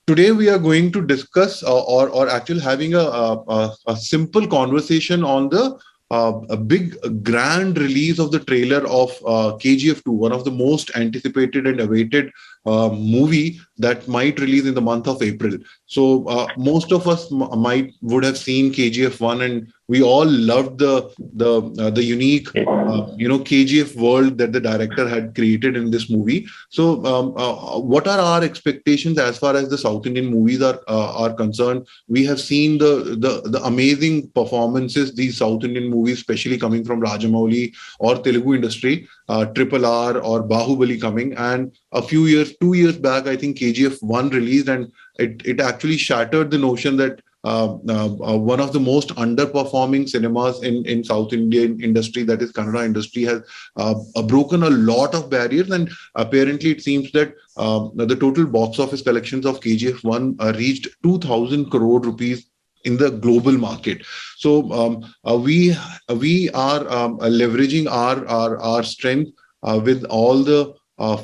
Today we are going to discuss or actually having a simple conversation on the a big grand release of the trailer of KGF 2, one of the most anticipated and awaited movie that might release in the month of April. So most of us would have seen KGF 1, and we all loved the unique KGF world that the director had created in this movie. So what are our expectations as far as the South Indian movies are concerned? We have seen the amazing performances these South Indian movies, especially coming from Rajamouli or Telugu industry, Triple R or Bahubali coming, and a few years, 2 years back, I think KGF 1 released, and it actually shattered the notion that one of the most underperforming cinemas in South Indian industry, that is Kannada industry, has broken a lot of barriers, and apparently it seems that the total box office collections of KGF 1 reached 2,000 crore rupees in the global market. So we are leveraging our strength with all the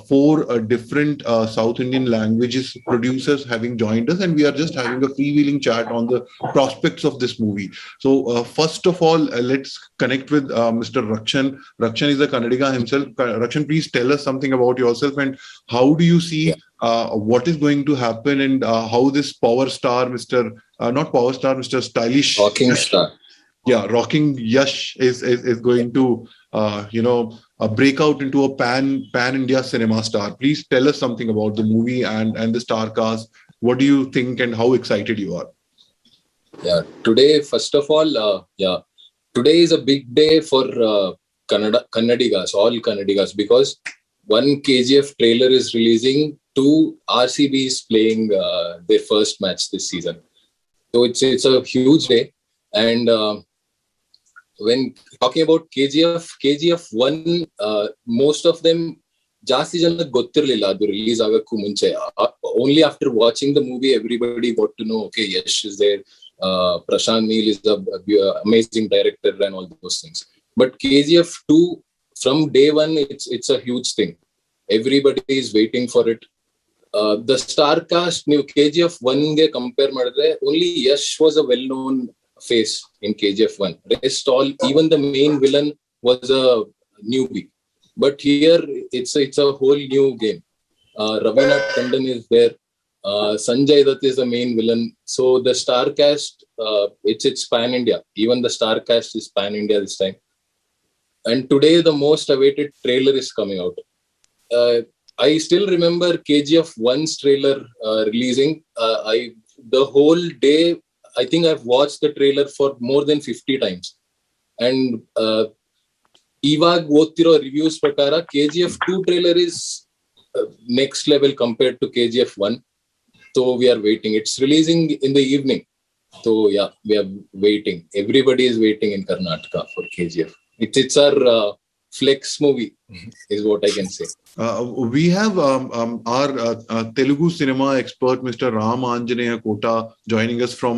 four different South Indian languages producers having joined us, and we are just having a freewheeling chat on the prospects of this movie. So first of all, let's connect with Mr. Rakshan. Rakshan is a Kannadiga himself. Rakshan, please tell us something about yourself, and how do you see what is going to happen, and how this power star, Mr. Stylish, rocking star, rocking Yash is going to break out into a pan India cinema star. Please tell us something about the movie and the star cast. What do you think, and how excited you are? Today, first of all, today is a big day for Kannadigas, all Kannadigas, because one KGF trailer is releasing, two RCBs playing their first match this season. So it's a huge day. And when talking about KGF 1, most of them ಜಾಸ್ತಿ ಜನ ಗೊತ್ತಿರಲಿಲ್ಲ ಅದು release ಆಗಕ್ಕೂ ಮುಂಚೆ. Only after watching the movie everybody got to know, okay, Yash is there, Prashant Neel is the amazing director and all those things. But KGF 2, from day one, it's a huge thing. Everybody is waiting for it. The star cast, ನೀವು KGF 1 ಗೆ compare ಮಾಡಿದ್ರೆ only Yash was a well-known face in KGF 1. Rest all, even the main villain was a newbie. But here it's a whole new game. Ravina Tandon is there. Sanjay Dutt is the main villain. So the star cast, it's pan India. Even the star cast is pan India this time. And today the most awaited trailer is coming out. I still remember KGF 1's trailer releasing. The whole day, I think I've watched the trailer for more than 50 times. And ಇವಾಗ ಓದ್ತಿರೋ reviews ಪ್ರಕಾರ KGF 2 trailer is next level compared to KGF 1. So we are waiting. It's releasing in the evening. So we are waiting. Everybody is waiting in Karnataka for KGF. It's our flex movie, is what I can say. We have our Telugu cinema expert, Mr. Ram Anjaneya Kota, joining us from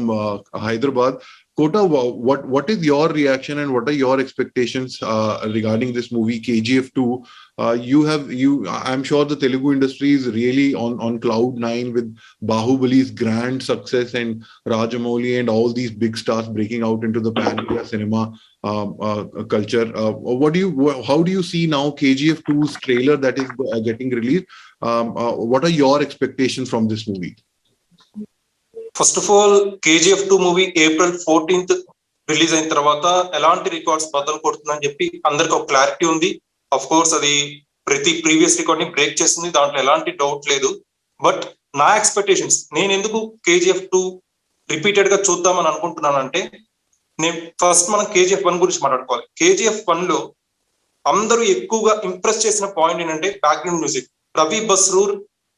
Hyderabad. Kota, what is your reaction and what are your expectations regarding this movie KGF 2? I'm sure the Telugu industry is really on cloud nine with Bahubali's grand success and Rajamouli and all these big stars breaking out into the pan India cinema culture. How do you see now KGF 2's trailer that is getting released? What are your expectations from this movie? First of all KGF 2 movie April 14th release అయిన తర్వాత ఎలాంటి records బద్దలు కొడుతుందని చెప్పి అందరికి ఒక clarity ఉంది. Of course అది ప్రతి ప్రీవియస్ రికార్డ్ ని బ్రేక్ చేస్తుంది, దాంట్లో ఎలాంటి డౌట్ లేదు. బట్ నా ఎక్స్పెక్టేషన్స్, నేను ఎందుకు KGF 2 రిపీటెడ్ గా చూద్దామని అనుకుంటున్నానంటే, నేను ఫస్ట్ మనం KGF 1 గురించి మాట్లాడుకోవాలి. KGF 1 లో అందరూ ఎక్కువగా ఇంప్రెస్ చేసిన పాయింట్ ఏంటంటే బ్యాక్గ్రౌండ్ మ్యూజిక్. రవి బస్రూర్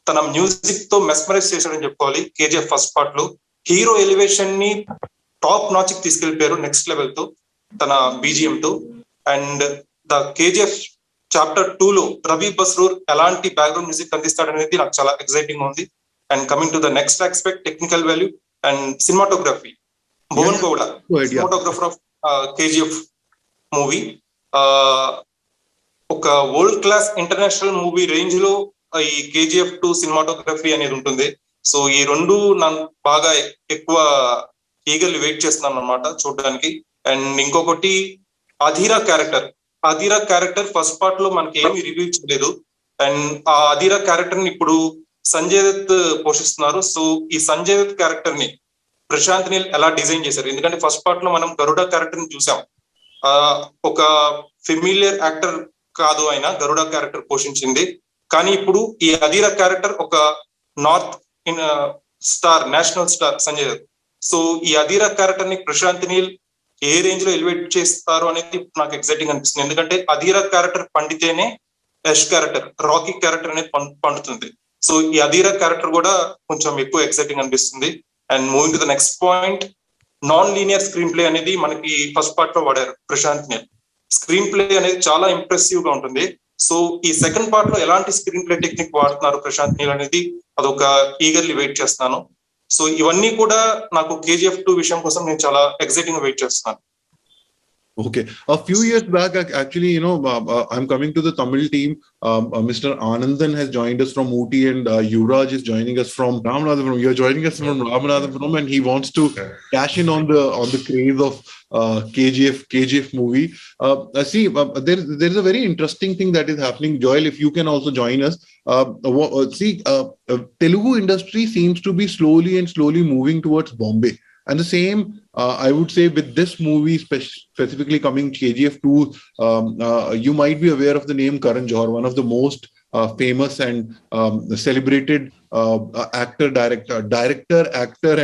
తన మ్యూజిక్ తో మెస్మరైజ్ చేశాడని చెప్పుకోవాలి. KGF ఫస్ట్ పార్ట్ లో హీరో ఎలివేషన్ ని టాప్ నాచ్ కి తీసుకెళ్లిపోయారు, నెక్స్ట్ లెవెల్ తో తన BGM తో. అండ్ ద KGF చాప్టర్ 2 లో రవి బస్రూర్ ఎలాంటి బ్యాక్గ్రౌండ్ మ్యూజిక్ అందిస్తాడనేది నాకు చాలా ఎక్సైటింగ్ ఉంది. And coming to the next aspect, technical value and cinematography. Bhuvan Gowda cinematographer of KGF movie, ఒక world class international movie range లో ఈ KGF 2 సినిమాటోగ్రఫీ అనేది ఉంటుంది. సో ఈ రెండు నాకు బాగా ఎక్కువ ఈగర్లీ వెయిట్ చేస్తున్నాను అనమాట చూడడానికి. అండ్ ఇంకొకటి అధీరా క్యారెక్టర్ ఫస్ట్ పార్ట్ లో మనకి ఏమీ రివ్యూ చేయలేదు. అండ్ ఆ అధీరా క్యారెక్టర్ ని ఇప్పుడు సంజయ్ దత్ పోషిస్తున్నారు. సో ఈ సంజయ్ దత్ క్యారెక్టర్ ని ప్రశాంత్ నీల్ ఎలా డిజైన్ చేశారు? ఎందుకంటే ఫస్ట్ పార్ట్ లో మనం గరుడ క్యారెక్టర్ ని చూసాం. ఒక ఫెమిలియర్ యాక్టర్ కాదు ఆయన గరుడ క్యారెక్టర్ పోషించింది. కానీ ఇప్పుడు ఈ అధీరా క్యారెక్టర్ ఒక north national star Sanjay Dutt. So ఈ అధీరా క్యారెక్టర్ ని ప్రశాంత్ నీల్ ఏ రేంజ్ లో ఎలివేట్ చేస్తారు అనేది నాకు ఎక్సైటింగ్ అనిపిస్తుంది. ఎందుకంటే అధీరా క్యారెక్టర్ పండితేనే యష్ క్యారెక్టర్, రాకీ క్యారెక్టర్ అనేది పండుతుంది. సో ఈ అధీరా క్యారెక్టర్ కూడా కొంచెం ఎక్కువ ఎక్సైటింగ్ అనిపిస్తుంది. And moving to the next point, non linear screen play అనేది మనకి ఫస్ట్ పార్ట్ లో వాడారు ప్రశాంత్ నీల్. స్క్రీన్ ప్లే అనేది చాలా ఇంప్రెసివ్ గా ఉంటుంది. సో ఈ సెకండ్ పార్ట్ లో ఎలాంటి స్క్రీన్ ప్లే టెక్నిక్ వాడుతున్నారు ప్రశాంత్ నీల్ అనేది అదొక ఈగర్లీ వెయిట్ చేస్తున్నాను. సో ఇవన్నీ కూడా నాకు KGF 2 విషయం కోసం నేను చాలా ఎక్సైటింగ్ గా వెయిట్ చేస్తున్నాను. Okay. A few years back, actually, I'm coming to the Tamil team. Mr. Anandan has joined us from Ooty, and Yuvraj is joining us from Ramanathapuram. You're joining us from Ramanathapuram, and he wants to cash in on the craze of KGF movie. See, there's a very interesting thing that is happening. Joel, if you can also join us. Telugu industry seems to be slowly moving towards Bombay. And the same, I would say, with this movie specifically coming, KGF 2, you might be aware of the name Karan Johar, one of the most famous and celebrated actor,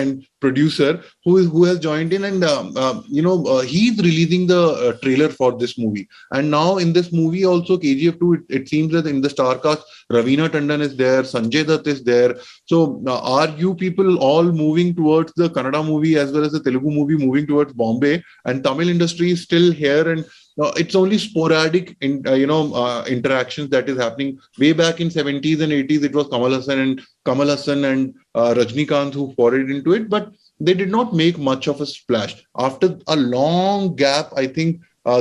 and producer who has joined in, and he's releasing the trailer for this movie. And now in this movie also, KGF 2, it seems that in the star cast, Raveena Tandon is there, Sanjay Dutt is there. So are you people all moving towards the Kannada movie as well as the Telugu movie moving towards Bombay, and Tamil industry is still here, and it's only sporadic interactions that is happening? Way back in 70s and 80s, it was Kamal Hassan and Rajnikant who forayed into it, but they did not make much of a splash. After a long gap, I think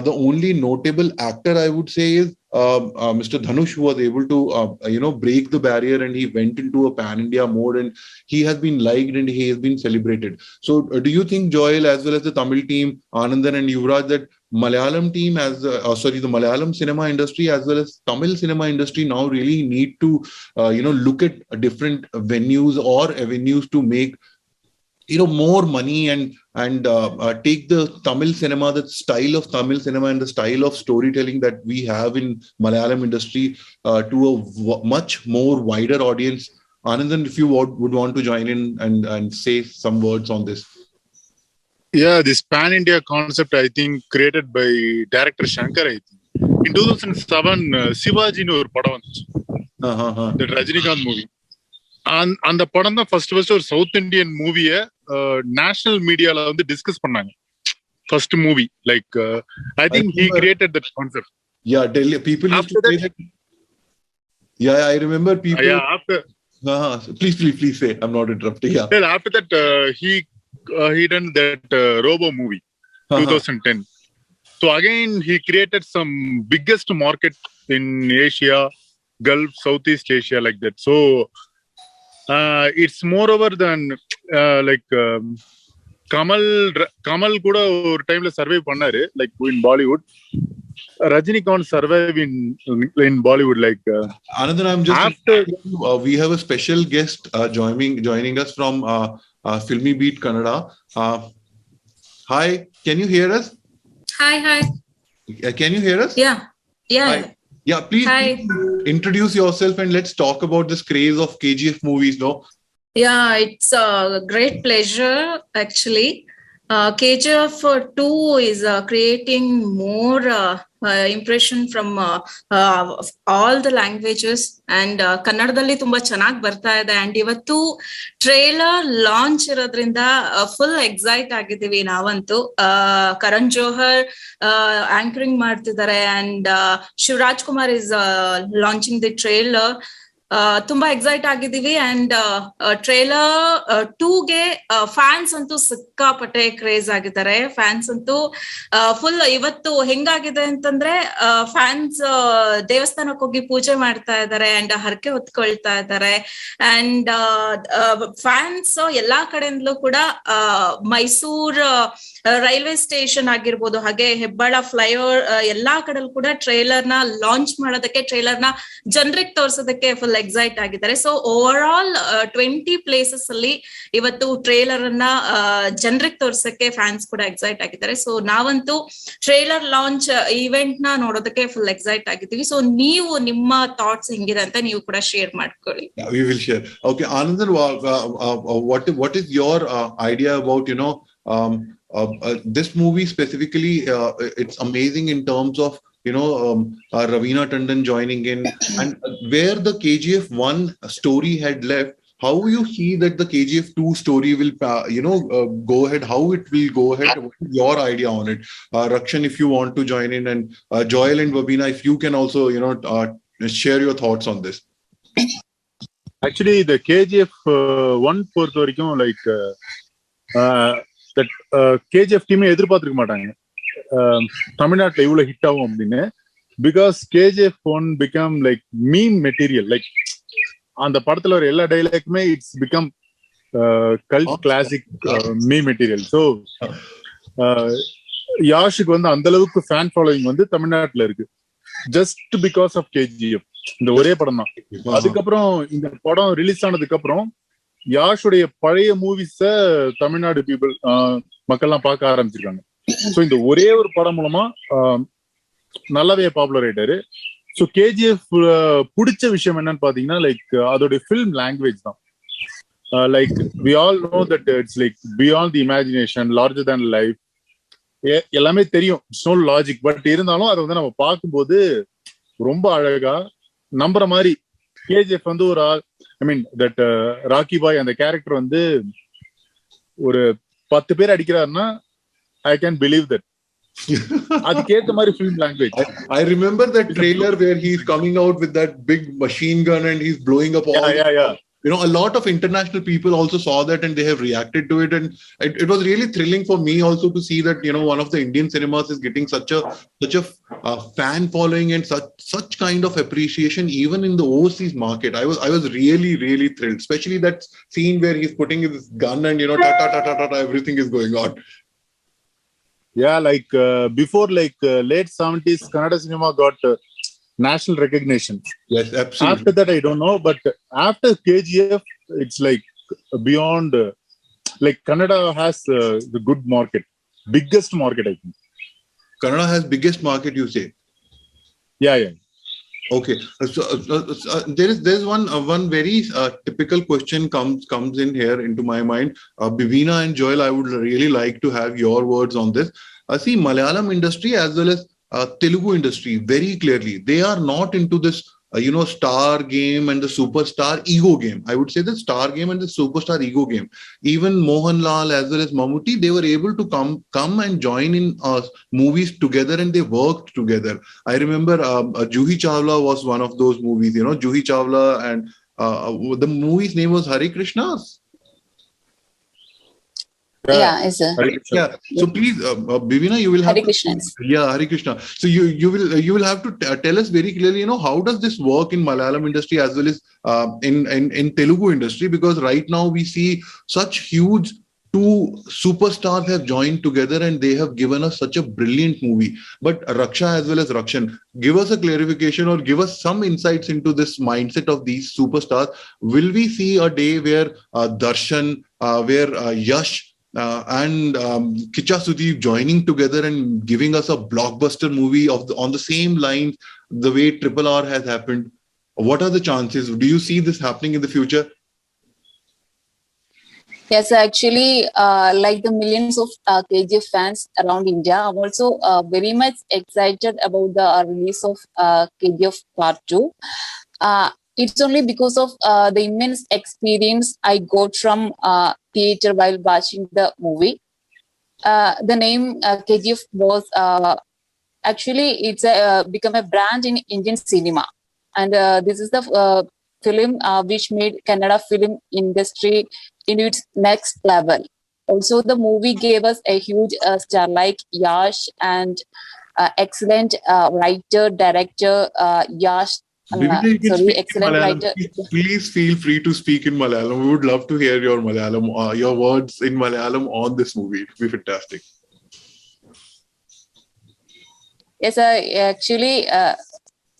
the only notable actor I would say is Mr. Dhanush, who was able to break the barrier, and he went into a pan-India mode, and he has been liked and he has been celebrated. So do you think, Joel, as well as the Tamil team, Anandan and Yuvraj, that Malayalam team the Malayalam cinema industry as well as Tamil cinema industry now really need to look at different venues or avenues to make more money and take the Tamil cinema, the style of Tamil cinema and the style of storytelling that we have in Malayalam industry to a much more wider audience? Anandan, if you would want to join in and say some words on this. Yeah, this pan-India concept, I think, created by director Shankar, I think. In 2007, Shivaji nu or padam vanduchu. The Rajinikanth movie. அந்த படம் தான் first ஒரு south Indian மூவியை national மீடியால வந்து discuss பண்ணாங்க. First movie, like I think he created that concept. Yeah, Delhi people used to say that. Yeah, I remember people. Yeah, after please say. I'm not interrupting. Yeah. Well, after that he done that Robo movie 2010. So again he created some biggest market in Asia, Gulf, Southeast Asia, like that. So it's moreover than Kamal kuda or time la survive pannaru, like in Bollywood. Rajinikanth survive in Bollywood, like Another, I'm just after we have a special guest joining us from Filmibeat Kannada. Hi, can you hear us? Hi. Can you hear us? Yeah. Hi. Yeah, please introduce yourself and let's talk about this craze of KGF movies, no? Yeah, it's a great pleasure, actually. KGF 2 is creating more impression from all the languages, and ಕನ್ನಡದಲ್ಲಿ ತುಂಬಾ ಚೆನ್ನಾಗಿ ಬರ್ತಾ ಇದೆ. And ಇವತ್ತು trailer launch ಇರೋದ್ರಿಂದ full excite ಆಗಿದ್ದೀವಿ ನಾವಂತೂ. Karan Johar anchoring ಮಾಡ್ತಿದ್ದಾರೆ, and Shivaraj Kumar is launching the trailer. ತುಂಬಾ ಎಕ್ಸೈಟ್ ಆಗಿದ್ದೀವಿ. ಅಂಡ್ ಟ್ರೇಲರ್ 2ಗೆ ಫ್ಯಾನ್ಸ್ ಅಂತೂ ಸಿಕ್ಕಾಪಟ್ಟೆ ಕ್ರೇಜ್ ಆಗಿದ್ದಾರೆ. ಫ್ಯಾನ್ಸ್ ಅಂತೂ ಫುಲ್ ಇವತ್ತು ಹೆಂಗಾಗಿದೆ ಅಂತಂದ್ರೆ ಫ್ಯಾನ್ಸ್ ದೇವಸ್ಥಾನಕ್ಕೆ ಹೋಗಿ ಪೂಜೆ ಮಾಡ್ತಾ ಇದ್ದಾರೆ ಅಂಡ್ ಹರಕೆ ಹೊತ್ಕೊಳ್ತಾ ಇದ್ದಾರೆ. ಅಂಡ್ ಫ್ಯಾನ್ಸ್ ಎಲ್ಲಾ ಕಡೆಯಿಂದಲೂ ಕೂಡ ಮೈಸೂರ್ ರೈಲ್ವೆ ಸ್ಟೇಷನ್ ಆಗಿರ್ಬೋದು, ಹಾಗೆ ಹೆಬ್ಬಾಳ ಫ್ಲೈಓವರ್ ಎಲ್ಲಾ ಕಡೆಲ್ಲೂ ಕೂಡ ಟ್ರೇಲರ್ ನ ಲಾಂಚ್ ಮಾಡೋದಕ್ಕೆ, ಟ್ರೇಲರ್ ನ ಜನರಿಗೆ ತೋರ್ಸೋದಕ್ಕೆ ಫುಲ್ ಎಕ್ಸೈಟ್ ಆಗಿದ್ದಾರೆ. ಸೊ ಓವರ್ ಆಲ್ 20 ಪ್ಲೇಸಸ್ ಅಲ್ಲಿ ಇವತ್ತು ಟ್ರೇಲರ್ ಅನ್ನ ಜನರಿಗೆ ತೋರ್ಸಕ್ಕೆ ಫ್ಯಾನ್ಸ್ ಕೂಡ ಎಕ್ಸೈಟ್ ಆಗಿದ್ದಾರೆ. ಸೊ ನಾವಂತೂ ಟ್ರೇಲರ್ ಲಾಂಚ್ ಇವೆಂಟ್ ನ ನೋಡೋದಕ್ಕೆ ಫುಲ್ ಎಕ್ಸೈಟ್ ಆಗಿದ್ದೀವಿ. ಸೊ ನೀವು ನಿಮ್ಮ ಥಾಟ್ಸ್ ಹೆಂಗಿದೆ ಅಂತ ನೀವು ಕೂಡ ಶೇರ್ ಮಾಡ್ಕೊಳ್ಳಿ. We will share. Okay, Anandan, what is your idea about this movie specifically? It's amazing in terms of Raveena Tandon joining in, and where the KGF 1 story had left, how you see that the KGF 2 story will go ahead, how it will go ahead. What is your idea on it? Rakshan, if you want to join in, and Joel and Babina, if you can also share your thoughts on this. Actually, the KGF 1 பொறுத்த வரைக்கும் like that KGF டீமே எதிர்பார்த்திருக்க மாட்டாங்க தமிழ்நாட்டுல இவ்வளவு hit ஆகும் அப்படின்னு. Because KGF 1 become like meme material. Like அந்த படத்துல வர எல்லா டைலாக்குமே it's become cult classic meme material. So யாஷுக்கு வந்து அந்த அளவுக்கு ஃபேன் ஃபாலோவிங் வந்து தமிழ்நாட்டுல இருக்கு ஜஸ்ட் பிகாஸ் ஆஃப் KGF. இந்த ஒரே படம் தான். அதுக்கப்புறம் இந்த படம் ரிலீஸ் ஆனதுக்கு அப்புறம் யாஷுடைய பழைய மூவிஸ தமிழ்நாடு பீப்புள் மக்கள்லாம் பார்க்க ஆரம்பிச்சிருக்காங்க. ஸோ இந்த ஒரே ஒரு படம் மூலமா நல்லாவே பாப்புலர் ஆயிட்டாரு. ஸோ KGF பிடிச்ச விஷயம் என்னன்னு பாத்தீங்கன்னா லைக் அதோடைய ஃபில்ம் லாங்குவேஜ் தான். Like we all know that it's like beyond the imagination, larger than life, எல்லாமே தெரியும். It's no logic. பட் இருந்தாலும் அதை வந்து நம்ம பார்க்கும்போது ரொம்ப அழகா நம்புற மாதிரி. KGF வந்து ஒரு ஐ மீன் தட் ராக்கி பாய் அந்த கேரக்டர் வந்து ஒரு 10 பேர் அடிக்கிறாருன்னா I can believe that. அதுக்கேத்த மாதிரி film language. I remember that trailer where he's coming out with that big machine gun and he's blowing up all. Yeah. A lot of international people also saw that and they have reacted to it, and it was really thrilling for me also to see that one of the Indian cinemas is getting such a fan following and such kind of appreciation even in the overseas market. I was really really thrilled, especially that scene where he's putting his gun and ta everything is going on. Yeah, like before late 70s Kannada cinema got national recognition. Yes, absolutely. After that I don't know, but after KGF it's like beyond like Kannada has the good market, biggest market I think. Kannada has biggest market, you say? Yeah. Okay, so there's one very typical question comes in here into my mind. Bivina and Joel, I would really like to have your words on this. See, Malayalam industry as well as Telugu industry, very clearly they are not into this star game and the superstar ego game. I would say the star game and the superstar ego game. Even Mohanlal as well as Mammootty, they were able to come and join in movies together, and they worked together. I remember Juhi Chawla was one of those movies. Juhi Chawla, and the movie's name was Hare Krishna's. Yeah, is yeah. So please, Bivina, you will have Hare Krishna. Yeah, Hare Krishna. So you will have to tell us very clearly, how does this work in Malayalam industry as well as in Telugu industry? Because right now we see such huge two superstars have joined together and they have given us such a brilliant movie. But Raksha as well as Rakshan, give us a clarification or give us some insights into this mindset of these superstars. Will we see a day where Darshan, where Yash and Kicha Sudeep joining together and giving us a blockbuster movie on the same lines the way Triple R has happened? What are the chances? Do you see this happening in the future? Yes, actually, like the millions of KGF fans around India, I'm also very much excited about the release of KGF Part 2. It's only because of the immense experience I got from theater while watching the movie. The name KGF was actually it's become a brand in Indian cinema, and this is the film which made Kannada film industry into its next level. Also, the movie gave us a huge star like Yash and excellent writer, director Yash. Excellent writer. Please feel free to speak in Malayalam. We would love to hear your Malayalam, your words in Malayalam on this movie. It would be fantastic. Yes, actually,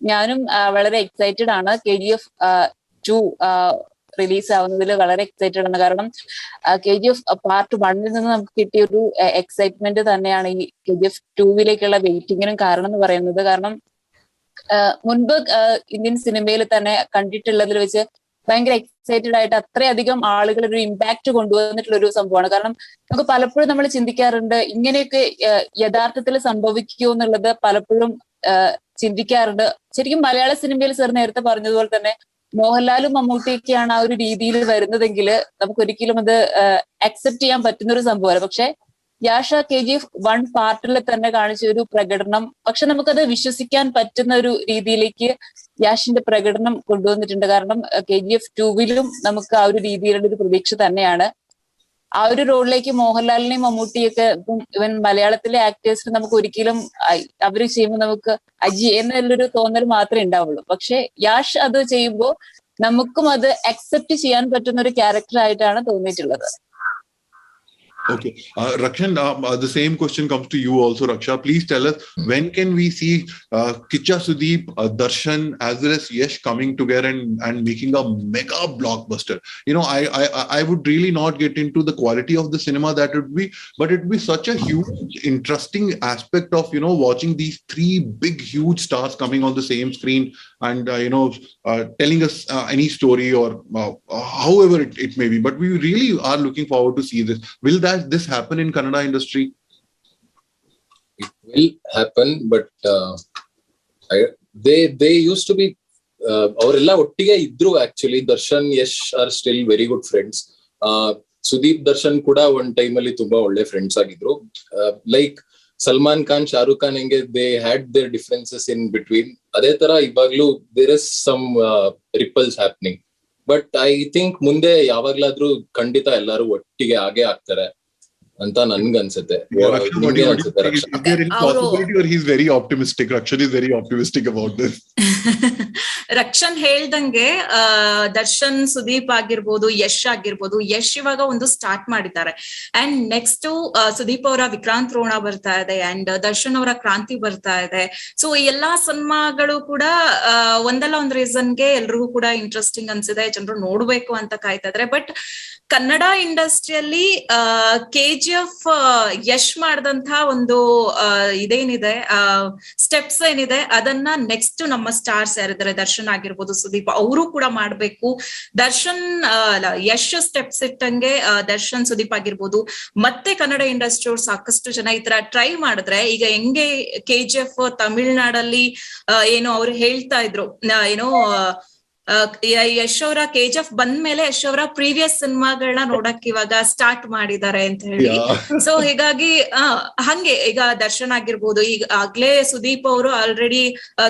ഞാനും വളരെ excited ആണ്. KGF 2 release ആവുന്നതിൽ വളരെ excited ആണ്. കാരണം KGF part 1ൽ നിന്ന് നമുക്ക് കിട്ടിയ ഒരു എക്സൈറ്റ്മെന്റ് തന്നെയാണ് ഈ KGF 2 വെയിറ്റിങ്ങിനും കാരണം എന്ന് പറയുന്നത്. കാരണം മുൻപ് ഇന്ത്യൻ സിനിമയിൽ തന്നെ കണ്ടിട്ടുള്ളതിൽ വെച്ച് ഭയങ്കര എക്സൈറ്റഡ് ആയിട്ട് അത്രയധികം ആളുകൾ ഒരു ഇമ്പാക്ട് കൊണ്ടുവന്നിട്ടുള്ള ഒരു സംഭവമാണ്. കാരണം നമുക്ക് പലപ്പോഴും നമ്മൾ ചിന്തിക്കാറുണ്ട് ഇങ്ങനെയൊക്കെ യഥാർത്ഥത്തിൽ സംഭവിക്കുമോ എന്നുള്ളത് പലപ്പോഴും ചിന്തിക്കാറുണ്ട്. ശരിക്കും മലയാള സിനിമയിൽ സാർ നേരത്തെ പറഞ്ഞതുപോലെ തന്നെ മോഹൻലാലും മമ്മൂട്ടിയൊക്കെയാണ് ആ ഒരു രീതിയിൽ വരുന്നതെങ്കിൽ നമുക്ക് ഒരിക്കലും അത് അക്സെപ്റ്റ് ചെയ്യാൻ പറ്റുന്ന ഒരു സംഭവമല്ല. പക്ഷെ യാഷ KGF 1 പാർട്ടിൽ തന്നെ കാണിച്ച ഒരു പ്രകടനം, പക്ഷെ നമുക്കത് വിശ്വസിക്കാൻ പറ്റുന്ന ഒരു രീതിയിലേക്ക് യാഷിന്റെ പ്രകടനം കൊണ്ടുവന്നിട്ടുണ്ട്. കാരണം KGF 2 നമുക്ക് ആ ഒരു രീതിയിലുള്ള ഒരു പ്രതീക്ഷ തന്നെയാണ്. ആ ഒരു റോളിലേക്ക് മോഹൻലാലിനെയും മമ്മൂട്ടിയൊക്കെ ഇവൻ മലയാളത്തിലെ ആക്ടേഴ്സിന് നമുക്ക് ഒരിക്കലും അവര് ചെയ്യുമ്പോൾ നമുക്ക് അജി എന്നുള്ളൊരു തോന്നൽ മാത്രമേ ഉണ്ടാവുള്ളൂ. പക്ഷെ യാഷ് അത് ചെയ്യുമ്പോൾ നമുക്കും അത് അക്സെപ്റ്റ് ചെയ്യാൻ പറ്റുന്ന ഒരു ക്യാരക്ടർ ആയിട്ടാണ് തോന്നിയിട്ടുള്ളത്. Okay, Rakshan, the same question comes to you also, Raksha. Please tell us, when can we see Kicha Sudeep, Darshan as well as Yash coming together and making a mega blockbuster? You know, I would really not get into the quality of the cinema that would be, but it would be such a huge, interesting aspect of, you know, watching these three big, huge stars coming on the same screen and, telling us any story or however it may be. But we really are looking forward to see this. Will this happen in Kannada industry? It will happen, but they used to be avarella ottige idru. Actually, Darshan, Yash are still very good friends. Sudeep, Darshan kuda one time alli tumba olle friends agidru. Like Salman Khan, Shah Rukh Khan henge, they had their differences in between. Ade tara ibaglu there is some ripples happening. But I think ಮುಂದೆ ಯಾವಾಗ್ಲಾದ್ರೂ ಖಂಡಿತ ಎಲ್ಲರೂ ಒಟ್ಟಿಗೆ ಆಗೇ ಆಗ್ತಾರೆ ಅಂತ ನನ್ಗನ್ಸುತ್ತೆ. He's very optimistic. Rakshan is very optimistic about this. Rakshan ಹೇಳ್ದಂಗೆ ದರ್ಶನ್, ಸುದೀಪ್ ಆಗಿರ್ಬೋದು, ಯಶ್ ಆಗಿರ್ಬೋದು. ಯಶ್ ಇವಾಗ ಒಂದು ಸ್ಟಾರ್ಟ್ ಮಾಡಿದ್ದಾರೆ ಅಂಡ್ ನೆಕ್ಸ್ಟ್ ಸುದೀಪ್ ಅವರ ವಿಕ್ರಾಂತ್ ರೋಣ ಬರ್ತಾ ಇದೆ ಅಂಡ್ ದರ್ಶನ್ ಅವರ ಕ್ರಾಂತಿ ಬರ್ತಾ ಇದೆ. ಸೊ ಈ ಎಲ್ಲಾ ಸಿನಿಮಾಗಳು ಕೂಡ ಒಂದಲ್ಲ ಒಂದ್ ರೀಸನ್ಗೆ ಎಲ್ರಿಗೂ ಕೂಡ ಇಂಟ್ರೆಸ್ಟಿಂಗ್ ಅನ್ಸಿದೆ, ಜನರು ನೋಡ್ಬೇಕು ಅಂತ ಕಾಯ್ತಾ ಇದ್ರೆ. ಬಟ್ ಕನ್ನಡ ಇಂಡಸ್ಟ್ರಿಯಲ್ಲಿ KGF ಯಶ್ ಮಾಡಿದಂತ ಒಂದು ಇದೇನಿದೆ ಸ್ಟೆಪ್ಸ್ ಏನಿದೆ ಅದನ್ನ ನೆಕ್ಸ್ಟ್ ನಮ್ಮ ಸ್ಟಾರ್ಸ್ ಯಾರಿದ್ದಾರೆ, ದರ್ಶನ್ ಆಗಿರ್ಬೋದು, ಸುದೀಪ್, ಅವರು ಕೂಡ ಮಾಡ್ಬೇಕು. ದರ್ಶನ್ ಯಶ್ ಸ್ಟೆಪ್ಸ್ ಇಟ್ಟಂಗೆ ದರ್ಶನ್, ಸುದೀಪ್ ಆಗಿರ್ಬೋದು ಮತ್ತೆ ಕನ್ನಡ ಇಂಡಸ್ಟ್ರಿ ಅವ್ರು ಸಾಕಷ್ಟು ಜನ ಈ ತರ ಟ್ರೈ ಮಾಡಿದ್ರೆ, ಈಗ ಹೆಂಗೆ KGF ತಮಿಳ್ನಾಡಲ್ಲಿ ಏನೋ ಅವ್ರು ಹೇಳ್ತಾ ಇದ್ರು, ಏನೋ ಯಶ್ ಅವರ KGF ಬಂದ್ಮೇಲೆ ಯಶ್ ಅವರ ಪ್ರೀವಿಯಸ್ ಸಿನಿಮಾಗಳನ್ನ ನೋಡಕ್ ಇವಾಗ ಸ್ಟಾರ್ಟ್ ಮಾಡಿದ್ದಾರೆ ಅಂತ ಹೇಳಿ. ಸೊ ಹೀಗಾಗಿ ಹಂಗೆ ಈಗ ದರ್ಶನ್ ಆಗಿರ್ಬೋದು, ಈಗ ಆಗ್ಲೇ ಸುದೀಪ್ ಅವರು ಆಲ್ರೆಡಿ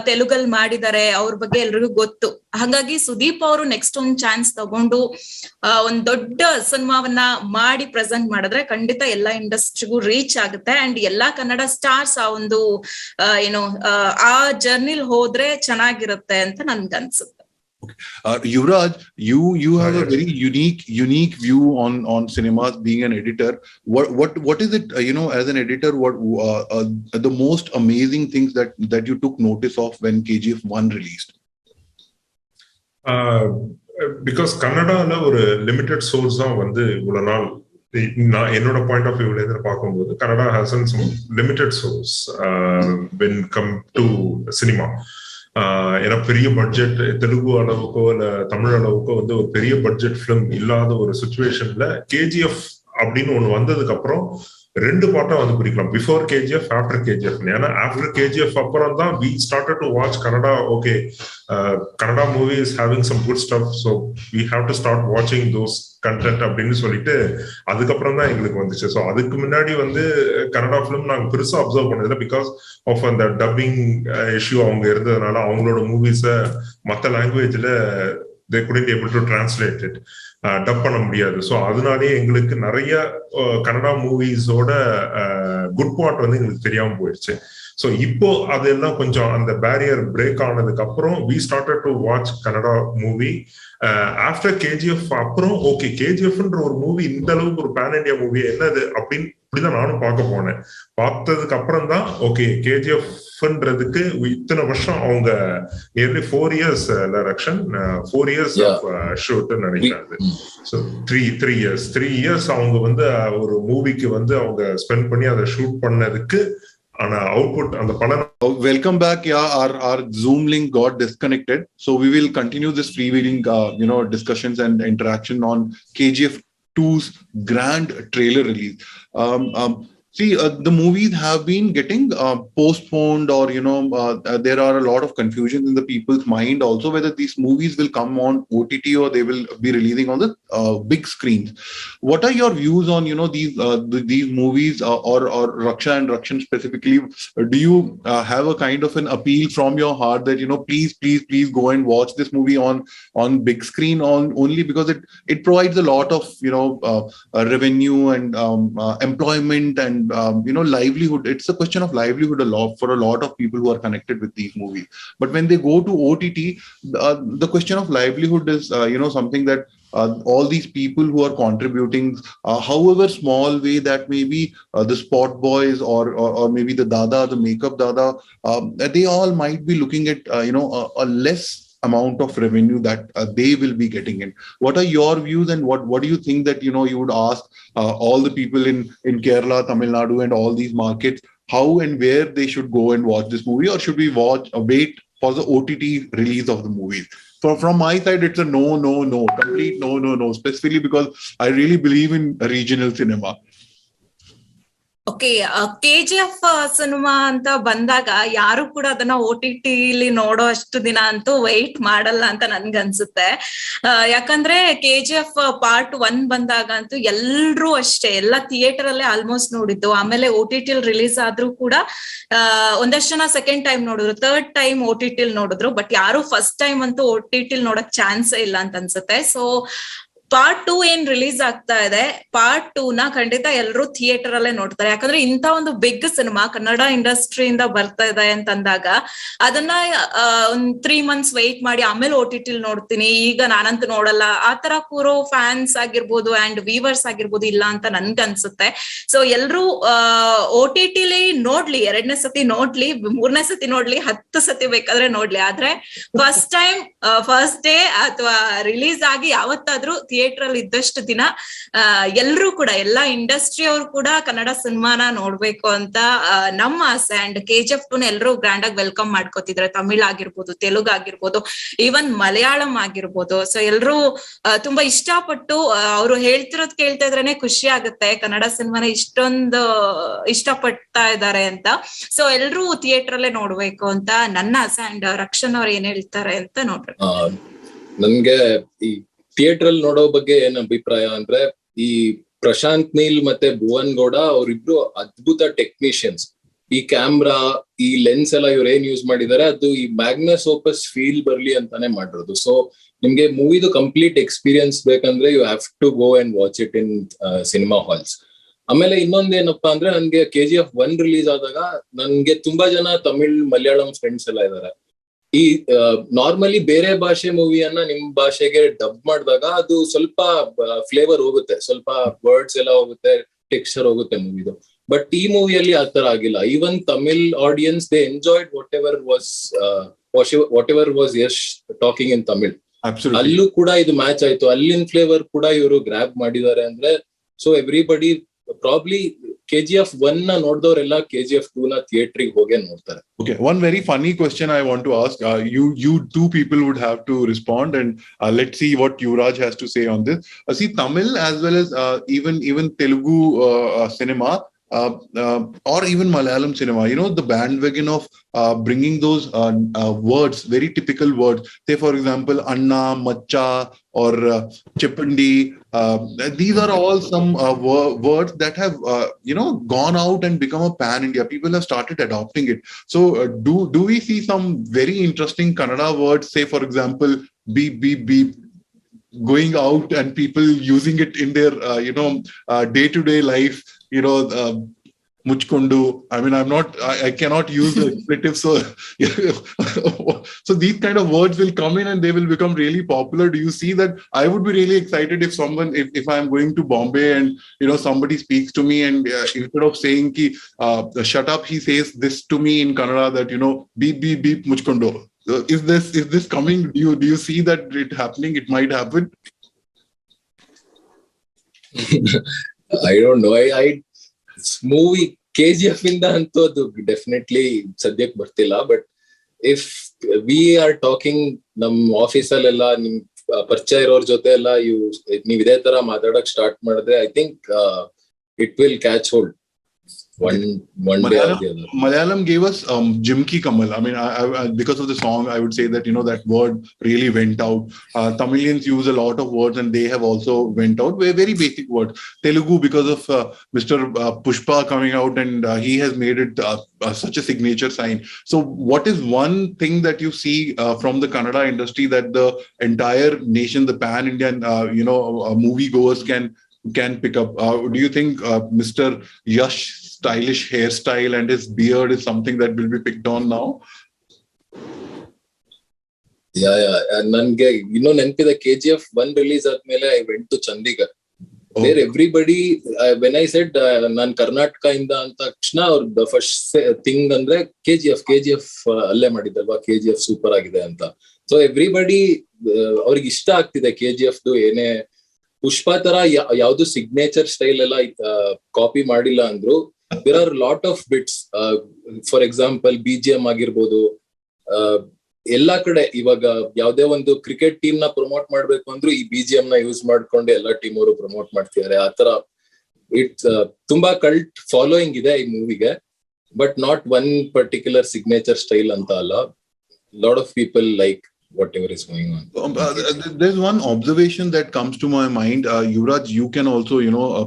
ತೆಲುಗಲ್ ಮಾಡಿದ್ದಾರೆ, ಅವ್ರ ಬಗ್ಗೆ ಎಲ್ರಿಗೂ ಗೊತ್ತು. ಹಾಗಾಗಿ ಸುದೀಪ್ ಅವರು ನೆಕ್ಸ್ಟ್ ಒಂದ್ ಚಾನ್ಸ್ ತಗೊಂಡು ಒಂದ್ ದೊಡ್ಡ ಸಿನಿಮಾವನ್ನ ಮಾಡಿ ಪ್ರೆಸೆಂಟ್ ಮಾಡಿದ್ರೆ ಖಂಡಿತ ಎಲ್ಲಾ ಇಂಡಸ್ಟ್ರಿಗೂ ರೀಚ್ ಆಗುತ್ತೆ ಅಂಡ್ ಎಲ್ಲಾ ಕನ್ನಡ ಸ್ಟಾರ್ಸ್ ಆ ಒಂದು ಏನೋ ಆ ಜರ್ನಿಲ್ ಹೋದ್ರೆ ಚೆನ್ನಾಗಿರುತ್ತೆ ಅಂತ ನನ್ಗನ್ಸುತ್ತೆ. Yuvraj, you have a very unique view on cinemas. Being an editor, what is it? As an editor, what the most amazing things that you took notice of when KGF 1 released? Because Kannada ஒரு limited source தான் வந்து இவ்வளவு நாள் நான் என்னோட point of வியூல இருந்து பார்க்கும்போது Kannada has some limited source when come to cinema. ஏன்னா பெரிய பட்ஜெட் தெலுங்கு அளவுக்கோ இல்ல தமிழ் அளவுக்கோ வந்து ஒரு பெரிய பட்ஜெட் பிலிம் இல்லாத ஒரு சிச்சுவேஷன்ல KGF அப்படின்னு ஒண்ணு வந்ததுக்கு அப்புறம் ரெண்டு பார்ட்டா வந்து பிரிக்கலாம், பிஃபோர் KGF, ஆஃப்டர் KGF. ஏன்னா ஆஃப்டர் KGF அப்புறம் தான் we started to watch Kannada. Okay, Kannada movie is having some good stuff, so we have to start watching those content அப்படின்னு சொல்லிட்டு அதுக்கப்புறம் தான் எங்களுக்கு வந்துச்சு. ஸோ அதுக்கு முன்னாடி வந்து கன்னடா ஃபிலிம் நாங்கள் பெருசா அப்சர்வ் பண்ணதில்லை, பிகாஸ் ஆஃப் அந்த டப்பிங் இஷ்யூ அவங்க இருந்ததுனால அவங்களோட மூவிஸை மற்ற லாங்குவேஜ்ல they couldn't able to translate it. Dub பண்ண முடியாது. ஸோ அதனாலேயே எங்களுக்கு நிறைய கன்னடா மூவிஸோட குட் பார்ட் வந்து எங்களுக்கு தெரியாம போயிடுச்சு. ஸோ இப்போ அதெல்லாம் கொஞ்சம் அந்த பேரியர் பிரேக் ஆனதுக்கு அப்புறம் we started to watch Kannada movie after KGF. அப்புறம் ஓகே, கேஜிஎஃப்ன்ற ஒரு மூவி இந்த அளவுக்கு ஒரு பேன் இண்டியா மூவி என்னது அப்படின்னு இப்படிதான் நானும் பார்க்க போனேன். பார்த்ததுக்கு அப்புறம் தான் ஓகே, கேஜிஎஃப்ன்றதுக்கு இத்தனை வருஷம் அவங்க நியர்லி 4 years ரக்ஷன் 4 years ஆஃப் ஷூட் நினைக்கிறாங்க. ஸோ 3 years அவங்க வந்து ஒரு மூவிக்கு வந்து அவங்க ஸ்பெண்ட் பண்ணி அதை ஷூட் பண்ணதுக்கு ஆனா அவுட்புட் அந்த பலன். Welcome back. Yeah, our Zoom link got disconnected, so we will continue this freewheeling discussions and interaction on KGF 2's grand trailer release. See, the movies have been getting postponed, or there are a lot of confusion in the people's mind also whether these movies will come on OTT or they will be releasing on the big screens. What are your views on these movies, or Raksha and Rakshan specifically? Do you have a kind of an appeal from your heart that please go and watch this movie on big screen only because it provides a lot of revenue and employment and livelihood. It's a question of livelihood for a lot of people who are connected with these movies. But when they go to OTT, the question of livelihood is something that all these people who are contributing, however small way that may be, the spot boys or maybe the dada, the makeup dada, they all might be looking at a less amount of revenue that they will be getting in. What are your views, and what do you think that you would ask all the people in Kerala, Tamil Nadu and all these markets how and where they should go and watch this movie, or should we wait for the OTT release of the movies? From my side, it's a no, complete no, specifically because I really believe in regional cinema. Okay, KGF cinema ಅಂತ ಬಂದಾಗ ಯಾರು ಕೂಡ ಅದನ್ನ OTT ನೋಡೋ ಅಷ್ಟು ದಿನ ಅಂತೂ weight ಮಾಡಲ್ಲ ಅಂತ ನನ್ಗನ್ಸುತ್ತೆ. ಯಾಕಂದ್ರೆ KGF ಪಾರ್ಟ್ 1 ಬಂದಾಗ ಅಂತೂ ಎಲ್ರೂ ಅಷ್ಟೇ ಎಲ್ಲ ಥಿಯೇಟರ್ ಅಲ್ಲೇ ಆಲ್ಮೋಸ್ಟ್ ನೋಡಿದ್ದು. ಆಮೇಲೆ OTT ರಿಲೀಸ್ ಆದ್ರೂ ಕೂಡ ಒಂದಷ್ಟು ಜನ ಸೆಕೆಂಡ್ ಟೈಮ್ ನೋಡಿದ್ರು, ಥರ್ಡ್ ಟೈಮ್ OTT ನೋಡಿದ್ರು, ಬಟ್ ಯಾರು ಫಸ್ಟ್ ಟೈಮ್ ಅಂತೂ OTT ನೋಡಕ್ ಚಾನ್ಸೇ ಇಲ್ಲ ಅಂತ ಅನ್ಸುತ್ತೆ. ಸೊ ಪಾರ್ಟ್ 2 ಏನ್ ರಿಲೀಸ್ ಆಗ್ತಾ ಇದೆ, ಪಾರ್ಟ್ 2 ನ ಖಂಡಿತ ಎಲ್ಲರೂ ಥಿಯೇಟರ್ ಅಲ್ಲೇ ನೋಡ್ತಾರೆ. ಯಾಕಂದ್ರೆ ಇಂತ ಒಂದು ಬಿಗ್ ಸಿನಿಮಾ ಕನ್ನಡ ಇಂಡಸ್ಟ್ರಿಯಿಂದ ಬರ್ತಾ ಇದೆ ಅಂತಂದಾಗ ಅದನ್ನ ಒಂದ್ 3 months ವೆಯ್ಟ್ ಮಾಡಿ ಆಮೇಲೆ OTT ನೋಡ್ತೀನಿ, ಈಗ ನಾನಂತೂ ನೋಡಲ್ಲ, ಆತರ ಕೂರೋ ಫ್ಯಾನ್ಸ್ ಆಗಿರ್ಬೋದು ಅಂಡ್ ವೀವರ್ಸ್ ಆಗಿರ್ಬೋದು ಇಲ್ಲ ಅಂತ ನನ್ಗನ್ಸುತ್ತೆ. ಸೊ ಎಲ್ರು OTT ನೋಡ್ಲಿ, 2ನೇ ಸತಿ ನೋಡ್ಲಿ, 3ನೇ ಸತಿ ನೋಡ್ಲಿ, 10 ಸತಿ ಬೇಕಾದ್ರೆ ನೋಡ್ಲಿ, ಆದ್ರೆ ಫಸ್ಟ್ ಟೈಮ್ ಫಸ್ಟ್ ಡೇ ಅಥವಾ ರಿಲೀಸ್ ಆಗಿ ಯಾವತ್ತಾದ್ರೂ ಥಿಯೇಟರ್ ಅಲ್ಲಿ ಇದ್ದಷ್ಟು ದಿನ ಎಲ್ರೂ ಕೂಡ ಎಲ್ಲಾ ಇಂಡಸ್ಟ್ರಿ ಅವರು ಕೂಡ ಕನ್ನಡ ಸಿನಿಮಾನ ನೋಡ್ಬೇಕು ಅಂತ ನಮ್ಮ ಆಸೆ. ಅಂಡ್ KGF 2 ಎಲ್ಲರೂ ಗ್ರ್ಯಾಂಡ್ ಆಗಿ ವೆಲ್ಕಮ್ ಮಾಡ್ಕೋತಿದ್ರೆ, ತಮಿಳ್ ಆಗಿರ್ಬೋದು, ತೆಲುಗು ಆಗಿರ್ಬೋದು, ಈವನ್ ಮಲಯಾಳಂ ಆಗಿರ್ಬೋದು. ಸೊ ಎಲ್ರೂ ತುಂಬಾ ಇಷ್ಟಪಟ್ಟು ಅವ್ರು ಹೇಳ್ತಿರೋದ್ ಕೇಳ್ತಾ ಇದ್ರೇನೆ ಖುಷಿ ಆಗುತ್ತೆ, ಕನ್ನಡ ಸಿನಿಮಾನ ಇಷ್ಟೊಂದು ಇಷ್ಟಪಡ್ತಾ ಇದ್ದಾರೆ ಅಂತ. ಸೊ ಎಲ್ರೂ ಥಿಯೇಟರ್ ಅಲ್ಲೇ ನೋಡ್ಬೇಕು ಅಂತ ನನ್ನ ಆಸೆ. ಅಂಡ್ ರಕ್ಷನ್ ಅವ್ರು ಏನ್ ಹೇಳ್ತಾರೆ ಅಂತ ನೋಡ್ರಿ. ನನ್ಗೆ ಈ ಥಿಯೇಟರ್ ಅಲ್ಲಿ ನೋಡೋ ಬಗ್ಗೆ ಏನ್ ಅಭಿಪ್ರಾಯ ಅಂದ್ರೆ, ಈ ಪ್ರಶಾಂತ್ ನೀಲ್ ಮತ್ತೆ ಭುವನ್ ಗೌಡ ಅವರಿಬ್ರು ಅದ್ಭುತ ಟೆಕ್ನಿಷಿಯನ್ಸ್. ಈ ಕ್ಯಾಮ್ರಾ, ಈ ಲೆನ್ಸ್ ಎಲ್ಲ ಇವ್ರು ಏನ್ ಯೂಸ್ ಮಾಡಿದ್ದಾರೆ ಅದು ಈ ಮ್ಯಾಗ್ನಸ್ ಓಪಸ್ ಫೀಲ್ ಬರ್ಲಿ ಅಂತಾನೆ ಮಾಡಿರೋದು. ಸೊ ನಿಮ್ಗೆ ಮೂವಿದು ಕಂಪ್ಲೀಟ್ ಎಕ್ಸ್ಪೀರಿಯನ್ಸ್ ಬೇಕಂದ್ರೆ you have to go and watch it in cinema halls. ಆಮೇಲೆ ಇನ್ನೊಂದೇನಪ್ಪಾ ಅಂದ್ರೆ, ನನ್ಗೆ KGF 1 ರಿಲೀಸ್ ಆದಾಗ ನನ್ಗೆ ತುಂಬಾ ಜನ ತಮಿಳ್ ಮಲಯಾಳಂ ಫ್ರೆಂಡ್ಸ್ ಎಲ್ಲ ಇದಾರೆ. ಈ ನಾರ್ಮಲಿ ಬೇರೆ ಭಾಷೆ ಮೂವಿಯನ್ನ ನಿಮ್ ಭಾಷೆಗೆ ಡಬ್ ಮಾಡಿದಾಗ ಅದು ಸ್ವಲ್ಪ ಫ್ಲೇವರ್ ಹೋಗುತ್ತೆ, ಸ್ವಲ್ಪ ವರ್ಡ್ಸ್ ಎಲ್ಲ ಹೋಗುತ್ತೆ, ಟೆಕ್ಸ್ಚರ್ ಹೋಗುತ್ತೆ ಮೂವಿದು. ಬಟ್ ಈ ಮೂವಿಯಲ್ಲಿ ಆತರ ಆಗಿಲ್ಲ. Even Tamil audience they enjoyed what ever was Yash talking ಇನ್ ತಮಿಳ್. ಅಲ್ಲೂ ಕೂಡ ಇದು ಮ್ಯಾಚ್ ಆಯ್ತು, ಅಲ್ಲಿನ ಫ್ಲೇವರ್ ಕೂಡ ಇವರು ಗ್ರಾಬ್ ಮಾಡಿದ್ದಾರೆ ಅಂದ್ರೆ. ಸೊ ಎವ್ರಿಬಡಿ ಪ್ರಾಬ್ಲಿ KGF 1 ನ ನೋಡಿದವರೆಲ್ಲ KGF 2 ನ ಥಿಯೇಟರ್ಗೆ ಹೋಗೇ ನೋಡ್ತಾರೆ. Okay, one very funny question I want to ask. You two people would have to respond, and let's see what Yuvraj has to say on this. See, Tamil as well as even Telugu cinema, or even Malayalam cinema, the bandwagon of bringing those words, very typical words. Say, for example, Anna, Macha, or Chippandi. These are all some words that have, gone out and become a pan-India. People have started adopting it. So, do we see some very interesting Kannada words? Say, for example, beep going out and people using it in their day-to-day life, Muchkundu. I mean, I cannot use the expletive. So these kind of words will come in and they will become really popular. Do you see that? I would be really excited if if I'm going to Bombay and, somebody speaks to me and instead of saying ki, shut up, he says this to me in Kannada that, beep, beep, beep, Muchkundu. Is this coming? Do you see that it happening? It might happen. I don't know. I movie KGF ಇಂದ ಅಂತೂ ಅದು definitely ಸದ್ಯಕ್ಕೆ ಬರ್ತಿಲ್ಲ. But if we are talking ನಮ್ ಆಫೀಸಲ್ಲೆಲ್ಲ ನಿಮ್ ಪರಿಚಯ ಇರೋರ್ ಜೊತೆ ಎಲ್ಲ ನೀವ್ ಇದೇ ತರ ಮಾತಾಡಕ್ ಸ್ಟಾರ್ಟ್ ಮಾಡಿದ್ರೆ I think it will catch hold. Malayalam gave us Jimki Kamal. I mean, I, because of the song, I would say that, that word really went out. Tamilians use a lot of words and they have also went out. Very basic words. Telugu, because of Mr. Pushpa coming out and he has made it such a signature sign. So what is one thing that you see from the Kannada industry that the entire nation, the pan-Indian, moviegoers can pick up? Do you think Mr. Yash stylish hairstyle and his beard is something that will be picked on now? Yeah. Nange ನೆನಪಿದೆ KGF 1 release ಆದ್ಮೇಲೆ I went to Chandigarh. There everybody, when I said ನಾನು ಕರ್ನಾಟಕ ಇಂದ ಅಂತ ತಕ್ಷಣ ಅವ್ರ the first thing ಅಂದ್ರೆ KGF ಅಲ್ಲೇ ಮಾಡಿದ್ದಲ್ವಾ, KGF super ಆಗಿದೆ ಅಂತ. ಸೊ ಎವ್ರಿಬಡಿ ಅವ್ರಿಗೆ ಇಷ್ಟ ಆಗ್ತಿದೆ KGF ಏನೇ ಪುಷ್ಪ ತರ ಯಾವ್ದು ಸಿಗ್ನೇಚರ್ ಸ್ಟೈಲ್ ಎಲ್ಲ ಕಾಪಿ ಮಾಡಿಲ್ಲ ಅಂದ್ರು. There are lot of bits. For example BGM ಆಗಿರ್ಬೋದು. ಎಲ್ಲಾ ಕಡೆ ಇವಾಗ ಯಾವ್ದೇ ಒಂದು ಕ್ರಿಕೆಟ್ ಟೀಮ್ ನ ಪ್ರಮೋಟ್ ಮಾಡ್ಬೇಕು ಅಂದ್ರು ಈ BGM ನ ಯೂಸ್ ಮಾಡ್ಕೊಂಡು ಎಲ್ಲಾ ಟೀಮ್ ಅವರು ಪ್ರಮೋಟ್ ಮಾಡ್ತಿದ್ದಾರೆ. ಆತರ ಇಟ್ಸ್ ತುಂಬಾ ಕಲ್ಟ್ ಫಾಲೋಯಿಂಗ್ ಇದೆ ಈ ಮೂವಿಗೆ. But not one particular signature style ಅಂತ ಅಲ್ಲ. Lot of people like whatever is going on. There's one observation that comes to my mind. Yuvraj, you can also,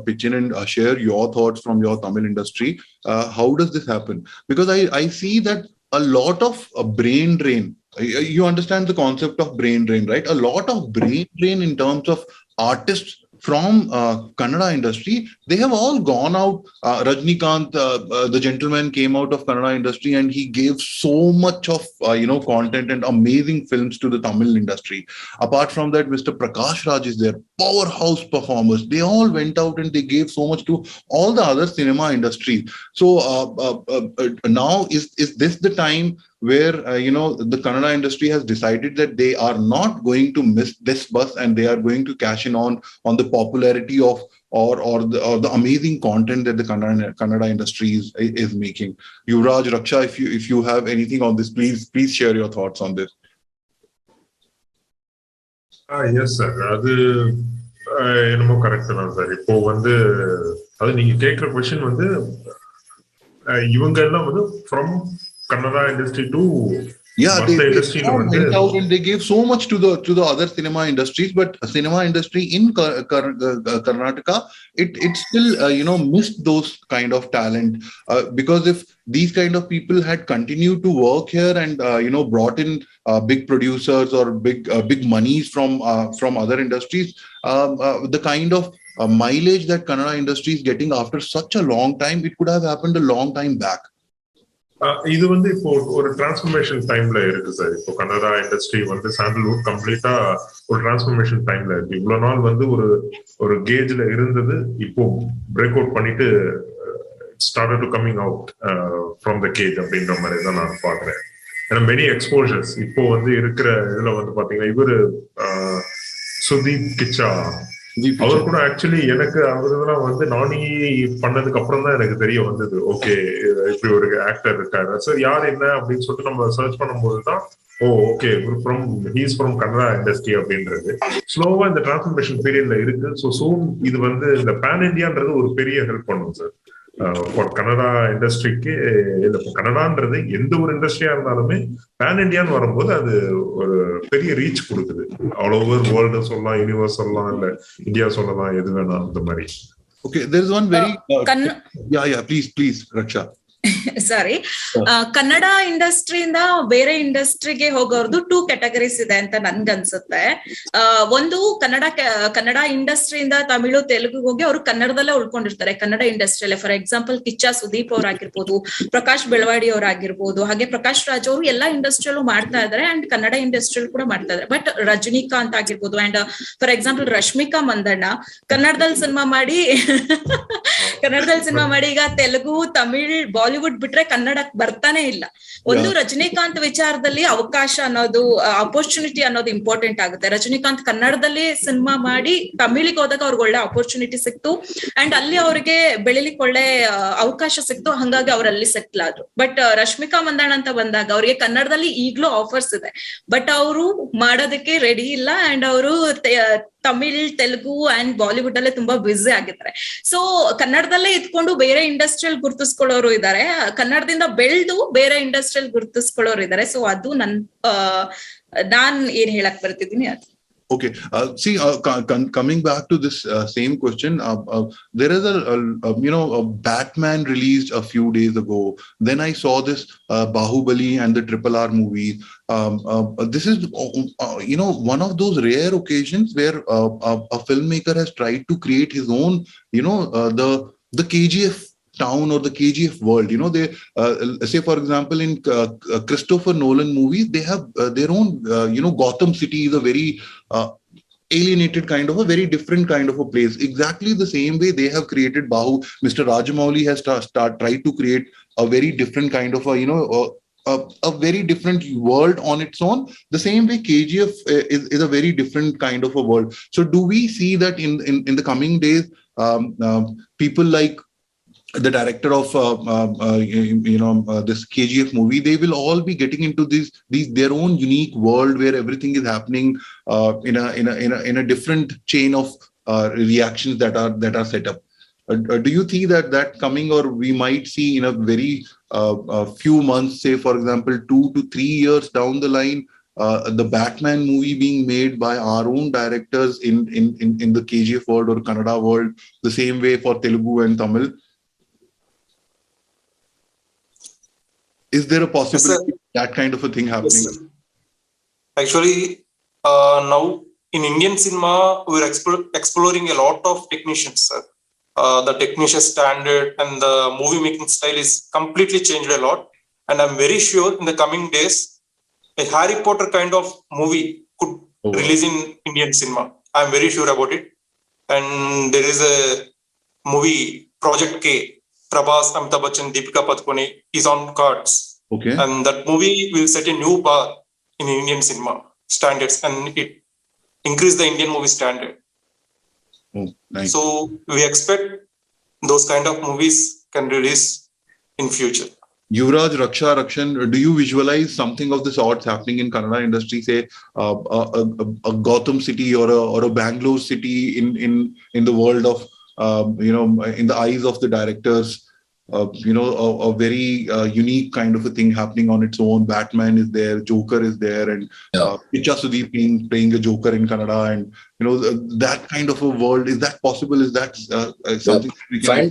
pitch in and share your thoughts from your Tamil industry. How does this happen? Because I see that a lot of brain drain. You understand the concept of brain drain, right? A lot of brain drain in terms of artists from Kannada industry. They have all gone out. Rajnikant, the gentleman, came out of Kannada industry and he gave so much of content and amazing films to the Tamil industry. Apart from that, Mr. Prakash Raj is there, powerhouse performers. They all went out and they gave so much to all the other cinema industry. So now is this the time where the Kannada industry has decided that they are not going to miss this bus and they are going to cash in on the popularity of or the amazing content that the Kannada industry is making? Yuvraj, Raksha, if you have anything on this, please share your thoughts on this. Yes sir, அது என்னமோ correct தான் sir. இப்போ அது நீங்க கேட்கிற question இவங்க எல்லாம் from Kannada industry to they went out and they gave so much to the other cinema industries, but cinema industry in Karnataka it still missed those kind of talent, because if these kind of people had continued to work here and brought in big producers or big monies from other industries, the kind of mileage that Kannada industry is getting after such a long time, it could have happened a long time back. இது இப்போ ஒரு transformation டைம்ல இருக்கு sir. இப்போ Kannada industry sandalwood கம்ப்ளீட்டா ஒரு transformation டைம்ல இருக்கு. இவ்வளவு நாள் ஒரு கேஜ்ல இருந்தது, இப்போ பிரேக் அவுட் பண்ணிட்டு started to coming out from the cage அப்படின்ற மாதிரி தான் நான் பாக்குறேன். ஏன்னா மெனி எக்ஸ்போஷர்ஸ் இப்போ இருக்கிற இதுல பாத்தீங்கன்னா இவரு சுதீப் கிச்சா அவர் கூட ஆக்சுவலி எனக்கு அவருதான் நானி பண்ணதுக்கு அப்புறம் தான் எனக்கு தெரிய வந்தது. ஓகே, இப்படி ஒரு ஆக்டர் இருக்காரு. ஸோ யார் என்ன அப்படின்னு சொல்லிட்டு நம்ம சர்ச் பண்ணும்போது தான் okay he's from Kannada industry அப்படின்றது ஸ்லோவா இந்த டிரான்ஸ்ஃபர்மேஷன் பீரியட்ல இருக்கு. ஸோ சூன் இது இந்த பேன் இண்டியான்றது ஒரு பெரிய ஹெல்ப் பண்ணும் சார் கன்னடா இண்டஸ்ட்ரிக்கு. இல்ல கன்னடான்றது எந்த ஒரு இண்டஸ்ட்ரியா இருந்தாலுமே பேன் இண்டியான்னு வரும்போது அது ஒரு பெரிய ரீச் கொடுக்குது. ஆல் ஓவர் வேர்ல்டு சொல்லலாம், யூனிவர்ஸ் சொல்லலாம், இல்ல இந்தியா சொல்லலாம், எது வேணாம் அந்த மாதிரி. Okay, there is one very please Raksha. ಸಾರಿ, ಕನ್ನಡ ಇಂಡಸ್ಟ್ರಿಯಿಂದ ಬೇರೆ ಇಂಡಸ್ಟ್ರಿಗೆ ಹೋಗೋರ್ದು 2 ಕ್ಯಾಟಗರೀಸ್ ಇದೆ ಅಂತ ನನ್ಗನ್ಸುತ್ತೆ. ಒಂದು ಕನ್ನಡ ಇಂಡಸ್ಟ್ರಿಯಿಂದ ತಮಿಳು ತೆಲುಗು ಹೋಗಿ ಅವರು ಕನ್ನಡದಲ್ಲೇ ಉಳ್ಕೊಂಡಿರ್ತಾರೆ, ಕನ್ನಡ ಇಂಡಸ್ಟ್ರಿಯಲ್ಲೇ. ಫಾರ್ ಎಕ್ಸಾಂಪಲ್ ಕಿಚ್ಚ ಸುದೀಪ್ ಅವರಾಗಿರ್ಬೋದು, ಪ್ರಕಾಶ್ ಬೆಳವಾಡಿ ಅವರಾಗಿರ್ಬೋದು, ಹಾಗೆ ಪ್ರಕಾಶ್ ರಾಜ್ ಅವರು ಎಲ್ಲಾ ಇಂಡಸ್ಟ್ರಿಯಲ್ಲೂ ಮಾಡ್ತಾ ಇದಾರೆ ಅಂಡ್ ಕನ್ನಡ ಇಂಡಸ್ಟ್ರಿಯಲ್ ಕೂಡ ಮಾಡ್ತಾ ಇದಾರೆ. ಬಟ್ ರಜನಿಕಾಂತ್ ಆಗಿರ್ಬೋದು and for example Rashmika Mandanna ಕನ್ನಡದಲ್ಲಿ ಸಿನಿಮಾ ಮಾಡಿ ಈಗ ತೆಲುಗು, ತಮಿಳ್, ಬಾಲಿವುಡ್ ಬಿಟ್ರೆ ಕನ್ನಡಕ್ಕೆ ಬರ್ತಾನೆ ಇಲ್ಲ. ಒಂದು ರಜನಿಕಾಂತ್ ವಿಚಾರದಲ್ಲಿ ಅವಕಾಶ ಅನ್ನೋದು, ಅಪರ್ಚುನಿಟಿ ಅನ್ನೋದು ಇಂಪಾರ್ಟೆಂಟ್ ಆಗುತ್ತೆ. ರಜನಿಕಾಂತ್ ಕನ್ನಡದಲ್ಲಿ ಸಿನಿಮಾ ಮಾಡಿ ತಮಿಳಿಗೆ ಹೋದಾಗ ಅವ್ರಿಗೆ ಒಳ್ಳೆ ಅಪರ್ಚುನಿಟಿ ಸಿಕ್ತು ಅಂಡ್ ಅಲ್ಲಿ ಅವ್ರಿಗೆ ಬೆಳಿಲಿಕ್ಕೆ ಒಳ್ಳೆ ಅವಕಾಶ ಸಿಕ್ತು, ಹಂಗಾಗಿ ಅವರಲ್ಲಿ ಸೆಟ್ಲ್ ಆದ್ರು. ಬಟ್ ರಶ್ಮಿಕಾ ಮಂದಣ್ಣ ಅಂತ ಬಂದಾಗ ಅವ್ರಿಗೆ ಕನ್ನಡದಲ್ಲಿ ಈಗ್ಲೂ ಆಫರ್ಸ್ ಇದೆ, ಬಟ್ ಅವರು ಮಾಡೋದಕ್ಕೆ ರೆಡಿ ಇಲ್ಲ ಅಂಡ್ ಅವರು ತಮಿಳ್, ತೆಲುಗು ಅಂಡ್ ಬಾಲಿವುಡ್ ಅಲ್ಲೇ ತುಂಬಾ ಬ್ಯುಸಿ ಆಗಿದ್ದಾರೆ. ಸೊ ಕನ್ನಡದಲ್ಲೇ ಇದ್ಕೊಂಡು ಬೇರೆ ಇಂಡಸ್ಟ್ರಿಯಲ್ ಗುರುತಿಸ್ಕೊಳ್ಳೋರು ಇದ್ದಾರೆ, ಕನ್ನಡದಿಂದ ಬೆಳೆದು ಬೇರೆ ಇಂಡಸ್ಟ್ರಿಯಲ್ ಗುರುತಿಸ್ಕೊಳ್ಳೋರು ಇದ್ದಾರೆ. ಸೊ ಅದು ನಾನ್ ಏನ್ ಹೇಳಕ್ ಬರ್ತಿದ್ದೀನಿ ಅದು. Okay. See, coming back to this same question, there is a Batman released a few days ago. Then I saw this Bahubali and the RRR movies. This is, one of those rare occasions where a filmmaker has tried to create his own, the KGF town or the KGF world. They say, for example, in Christopher Nolan movies, they have their own, Gotham City is a very alienated kind of a very different kind of a place. Exactly the same way they have created Mr. Rajamouli has tried to create a very different kind of a very different world on its own. The same way KGF is a very different kind of a world. So do we see that in the coming days, people like the director of this KGF movie, they will all be getting into their own unique world where everything is happening in a different chain of reactions that are set up. Do you think that coming, or we might see in a very few months, say for example 2 to 3 years down the line, the Batman movie being made by our own directors in the KGF world or Kannada world, the same way for Telugu and Tamil? Is there a possibility that kind of a thing happening? Yes, actually, now in Indian cinema, we're exploring a lot of technicians, sir. The technician standard and the movie making style is completely changed a lot. And I'm very sure in the coming days, a Harry Potter kind of movie could release in Indian cinema. I'm very sure about it. And there is a movie, Project K. Prabhas, Amitabh Bachchan, Deepika Padukone is on cards. Okay. And that movie will set a new bar in Indian cinema standards and it increase the Indian movie standard. Oh, nice. So we expect those kind of movies can release in future. Yuvraj, Rakshan, do you visualize something of the sorts happening in Kannada industry, say a Gotham City or a Bangalore City in the world of in the eyes of the directors, a very unique kind of a thing happening on its own? Batman is there, Joker is there, and Kicha Sudeep playing a Joker in Kannada, and that kind of a world. Is that possible? Is that something we can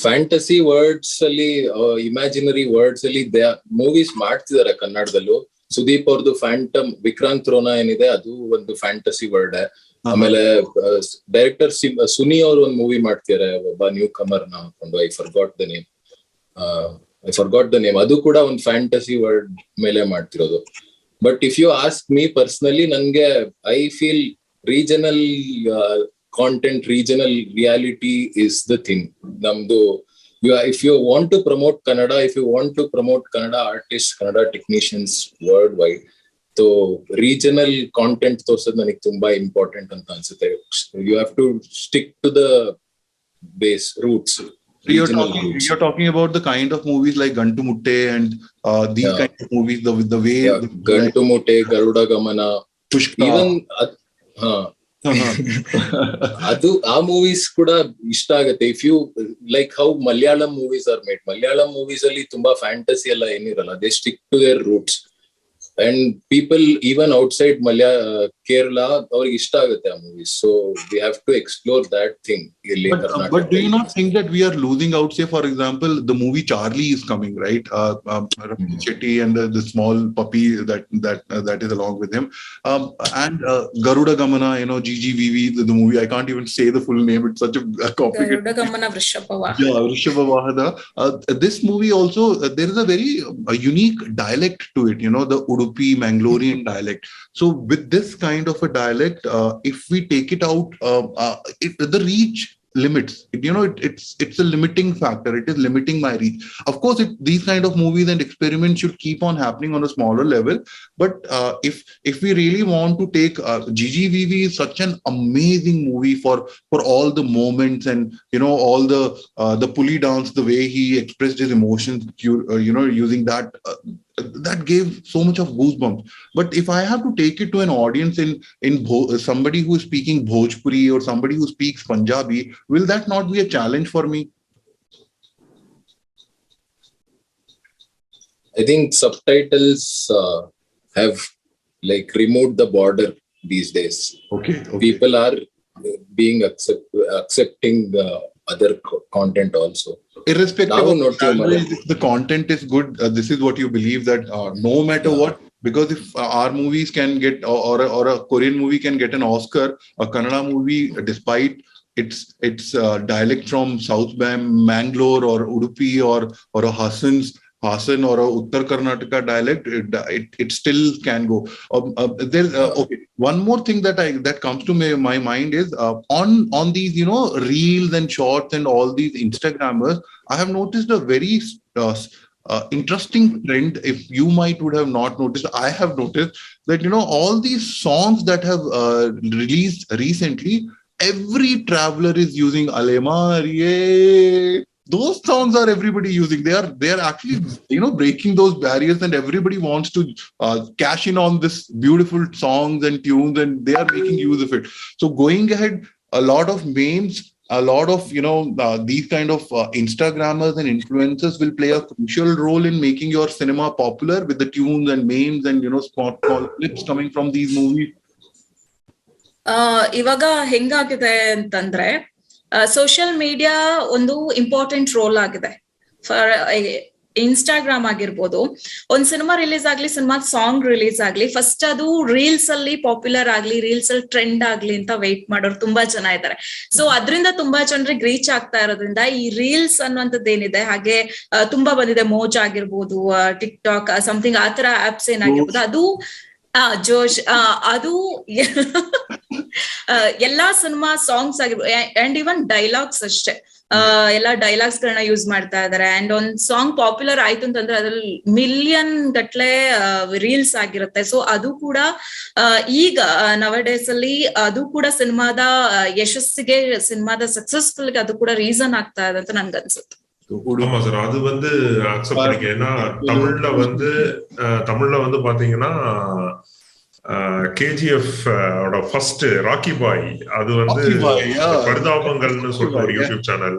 Fantasy words ಅಲ್ಲಿ, imaginary words ಅಲ್ಲಿ movies ಮಾಡ್ತಿದ್ದಾರೆ ಕನ್ನಡದಲ್ಲೂ. ಸುದೀಪ್ ಅವ್ರದ್ದು Phantom Vikrant Ron ಏನಿದೆ, ಅದು ಒಂದು fantasy word. ಆಮೇಲೆ director Suni ಅವರು ಒಂದು ಮೂವಿ ಮಾಡ್ತಿದ್ದಾರೆ, ಒಬ್ಬ ನ್ಯೂ ಕಮರ್ ನ ಹಾಕೊಂಡು, ಐ ಫರ್ಗಾಟ್ ದ ನೇಮ್. ಅದು ಕೂಡ ಒಂದು ಫ್ಯಾಂಟಸಿ ವರ್ಡ್ ಮೇಲೆ ಮಾಡ್ತಿರೋದು. But if you ask me personally, ನನ್ಗೆ I feel regional content, regional reality is the thing. Namdu, if you want to promote Kannada, if you want to promote Kannada artists, Kannada technicians worldwide, so regional content ತೋರ್ಸೋದು ನನಗೆ ತುಂಬಾ important ಅಂತ ಅನ್ಸುತ್ತೆ. You have to stick to the base roots. You're talking about the kind of movies like Gantu Mutte and these kind of movies, the way Gantu Mutte, Garuda Gamana, Pushpa, even ಅದು ಆ movies ಕೂಡ ಇಷ್ಟ ಆಗುತ್ತೆ. If you like how Malayalam movies are made, Malayalam movies ಅಲ್ಲಿ ತುಂಬಾ fantasy ಎಲ್ಲ ಏನಿರಲ್ಲ, they stick to their roots. And people even outside Kerala ಅವ್ರಿಗೆ ಇಷ್ಟ ಆಗುತ್ತೆ ಆ movies. So we have to explore that thing ಇಲ್ಲಿ Karnataka. But do you not think that we are losing out? Say, for example, the movie Charlie is coming, right? Ramesh Shetty and the small puppy that is along with him, and Garuda Gamana, GGVV, the movie. I can't even say the full name; it's such a complicated. Garuda Gamana Vrishabhavaha. Yeah, Vrishabhavaha. This movie also there is a very unique dialect to it. The Udupi Mangalorean dialect. So with this kind of a dialect, if we take it out, the reach limits. It's a limiting factor. It is limiting my reach. Of course, these kind of movies and experiments should keep on happening on a smaller level. But if we really want to take GGVV is such an amazing movie for all the moments and all the pulley dance, the way he expressed his emotions, using that gave so much of goosebumps. But if I have to take it to an audience in somebody who is speaking Bhojpuri or somebody who speaks Punjabi, will that not be a challenge for me? I think subtitles have removed the border these days. Okay. People are being accepting other content also. Irrespective of if the content is good, this is what you believe, that no matter what, because if our movies can get or a Korean movie can get an Oscar, a Kannada movie, despite its dialect from South Mangalore or Udupi or a Hassan or a Uttar Karnataka dialect, it still can go. Okay. One more thing that comes to my mind is on these reels and shorts and all these Instagrammers, I have noticed a very interesting trend. If you would have not noticed, I have noticed that all these songs that have released recently, every traveler is using Alemariye. Those songs are everybody using. They are actually breaking those barriers, and everybody wants to cash in on this beautiful songs and tunes, and they are making use of it. So going ahead, a lot of memes, a lot of these kind of Instagrammers and influencers will play a crucial role in making your cinema popular with the tunes and memes and small clips coming from these movies. ಇವಾಗ ಹೆಂಗಾಗಿದೆ ಅಂತಂದ್ರೆ social media ಒಂದು important role ಆಗಿದೆ. For Instagram ಆಗಿರ್ಬೋದು, ಒಂದ್ cinema release ಆಗ್ಲಿ, cinema song release ಆಗ್ಲಿ, first ಅದು reels ಅಲ್ಲಿ ಪಾಪ್ಯುಲರ್ ಆಗ್ಲಿ, ರೀಲ್ಸ್ ಅಲ್ಲಿ ಟ್ರೆಂಡ್ ಆಗ್ಲಿ ಅಂತ ವೆಯ್ಟ್ ಮಾಡೋರು ತುಂಬಾ ಜನ ಇದ್ದಾರೆ. ಸೊ ಅದರಿಂದ ತುಂಬಾ ಜನರಿಗೆ ರೀಚ್ ಆಗ್ತಾ ಇರೋದ್ರಿಂದ ಈ ರೀಲ್ಸ್ ಅನ್ನುವಂಥದ್ದು ಏನಿದೆ, ಹಾಗೆ ತುಂಬಾ ಬಂದಿದೆ, ಮೋಜ್ ಆಗಿರ್ಬೋದು, ಟಿಕ್ ಟಾಕ್ ಸಮಥಿಂಗ್ ಆ ತರ ಆಪ್ಸ್ ಏನಾಗಿರ್ಬೋದು, ಅದು ಜೋಶ್, ಅದು ಎಲ್ಲಾ ಸಿನಿಮಾ ಸಾಂಗ್ಸ್ ಆಗಿರ್ಬೋದು ಅಂಡ್ ಇವನ್ ಡೈಲಾಗ್ಸ್ ಅಷ್ಟೇ, ಎಲ್ಲಾ ಡೈಲಾಗ್ಸ್ ಗಳನ್ನ ಯೂಸ್ ಮಾಡ್ತಾ ಇದಾರೆ. ಅಂಡ್ ಒಂದ್ ಸಾಂಗ್ ಪಾಪ್ಯುಲರ್ ಆಯ್ತು ಅಂತಂದ್ರೆ ಅದ್ರಲ್ಲಿ ಮಿಲಿಯನ್ ಗಟ್ಲೆ ರೀಲ್ಸ್ ಆಗಿರುತ್ತೆ. ಸೊ ಅದು ಕೂಡ ಈಗ ನವಡೇಸ್ ಅಲ್ಲಿ ಅದು ಕೂಡ ಸಿನಿಮಾದ ಯಶಸ್ಸಿಗೆ, ಸಿನಿಮಾದ ಸಕ್ಸಸ್ಫುಲ್ ಅದು ಕೂಡ ರೀಸನ್ ಆಗ್ತಾ ಇದೆ ಅಂತ ನನ್ಗೆ ಅನ್ಸುತ್ತೆ. ஆமா சார், அது அக்செப்ட் பண்ணிக்க. ஏன்னா தமிழ்ல பாத்தீங்கன்னா கேஜிஎஃப் ஓட ஃபர்ஸ்ட் ராக்கி பாய், அது பரிதாபங்கள்னு சொல்லிட்டு ஒரு யூடியூப் சேனல்,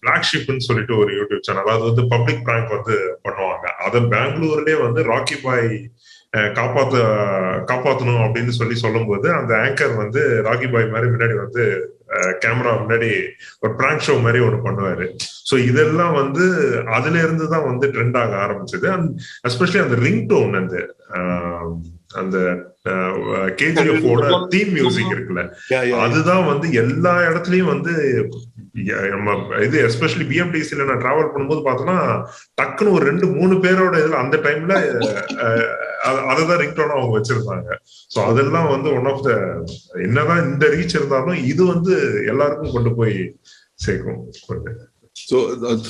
பிளாக் ஷிப்னு சொல்லிட்டு ஒரு யூடியூப் சேனல், அது பப்ளிக் பிராங்க் பண்ணுவாங்க. அத பெங்களூர்லயே ராக்கி பாய் காப்பாத்தணும் அப்படின்னு சொல்லும் போது அந்த ஆங்கர் ராக்கி பாய் மாதிரி முன்னாடி கேமரா முன்னாடி ஒரு பிராங்க் ஷோ மாதிரி ஒண்ணு பண்ணுவாரு. சோ இதெல்லாம் அதுல இருந்துதான் ட்ரெண்ட் ஆக ஆரம்பிச்சது. எஸ்பெஷலி அந்த ரிங் டோன், அந்த கேஜிஎஃப் தீம் மியூசிக் இருக்குல்ல, அதுதான் எல்லா இடத்துலயும் நம்ம இது எஸ்பெஷலி பிஎம்டிசில நான் டிராவல் பண்ணும்போது பார்த்தோம்னா டக்குன்னு ஒரு 2-3 பேரோட இதுல அந்த டைம்ல அததான் ரிங்டோனா அவங்க வச்சிருந்தாங்க. சோ அதெல்லாம் ஒன் ஆஃப் த, என்னதான் இந்த ரீச் இருந்தாலும் இது எல்லாருக்கும் கொண்டு போய் சேர்க்கும். So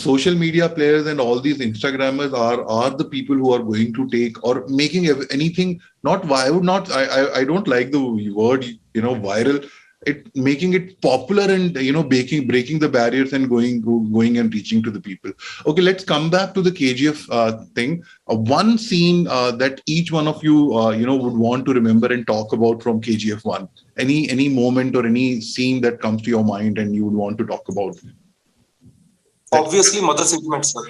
social media players and all these Instagrammers are the people who are going to take or making anything I don't like the word viral, making it popular and breaking the barriers and going and reaching to the people. Okay, let's come back to the KGF thing. One scene that each one of you would want to remember and talk about from KGF 1. Any moment or any scene that comes to your mind and you would want to talk about? Obviously, mother sentiments, sir.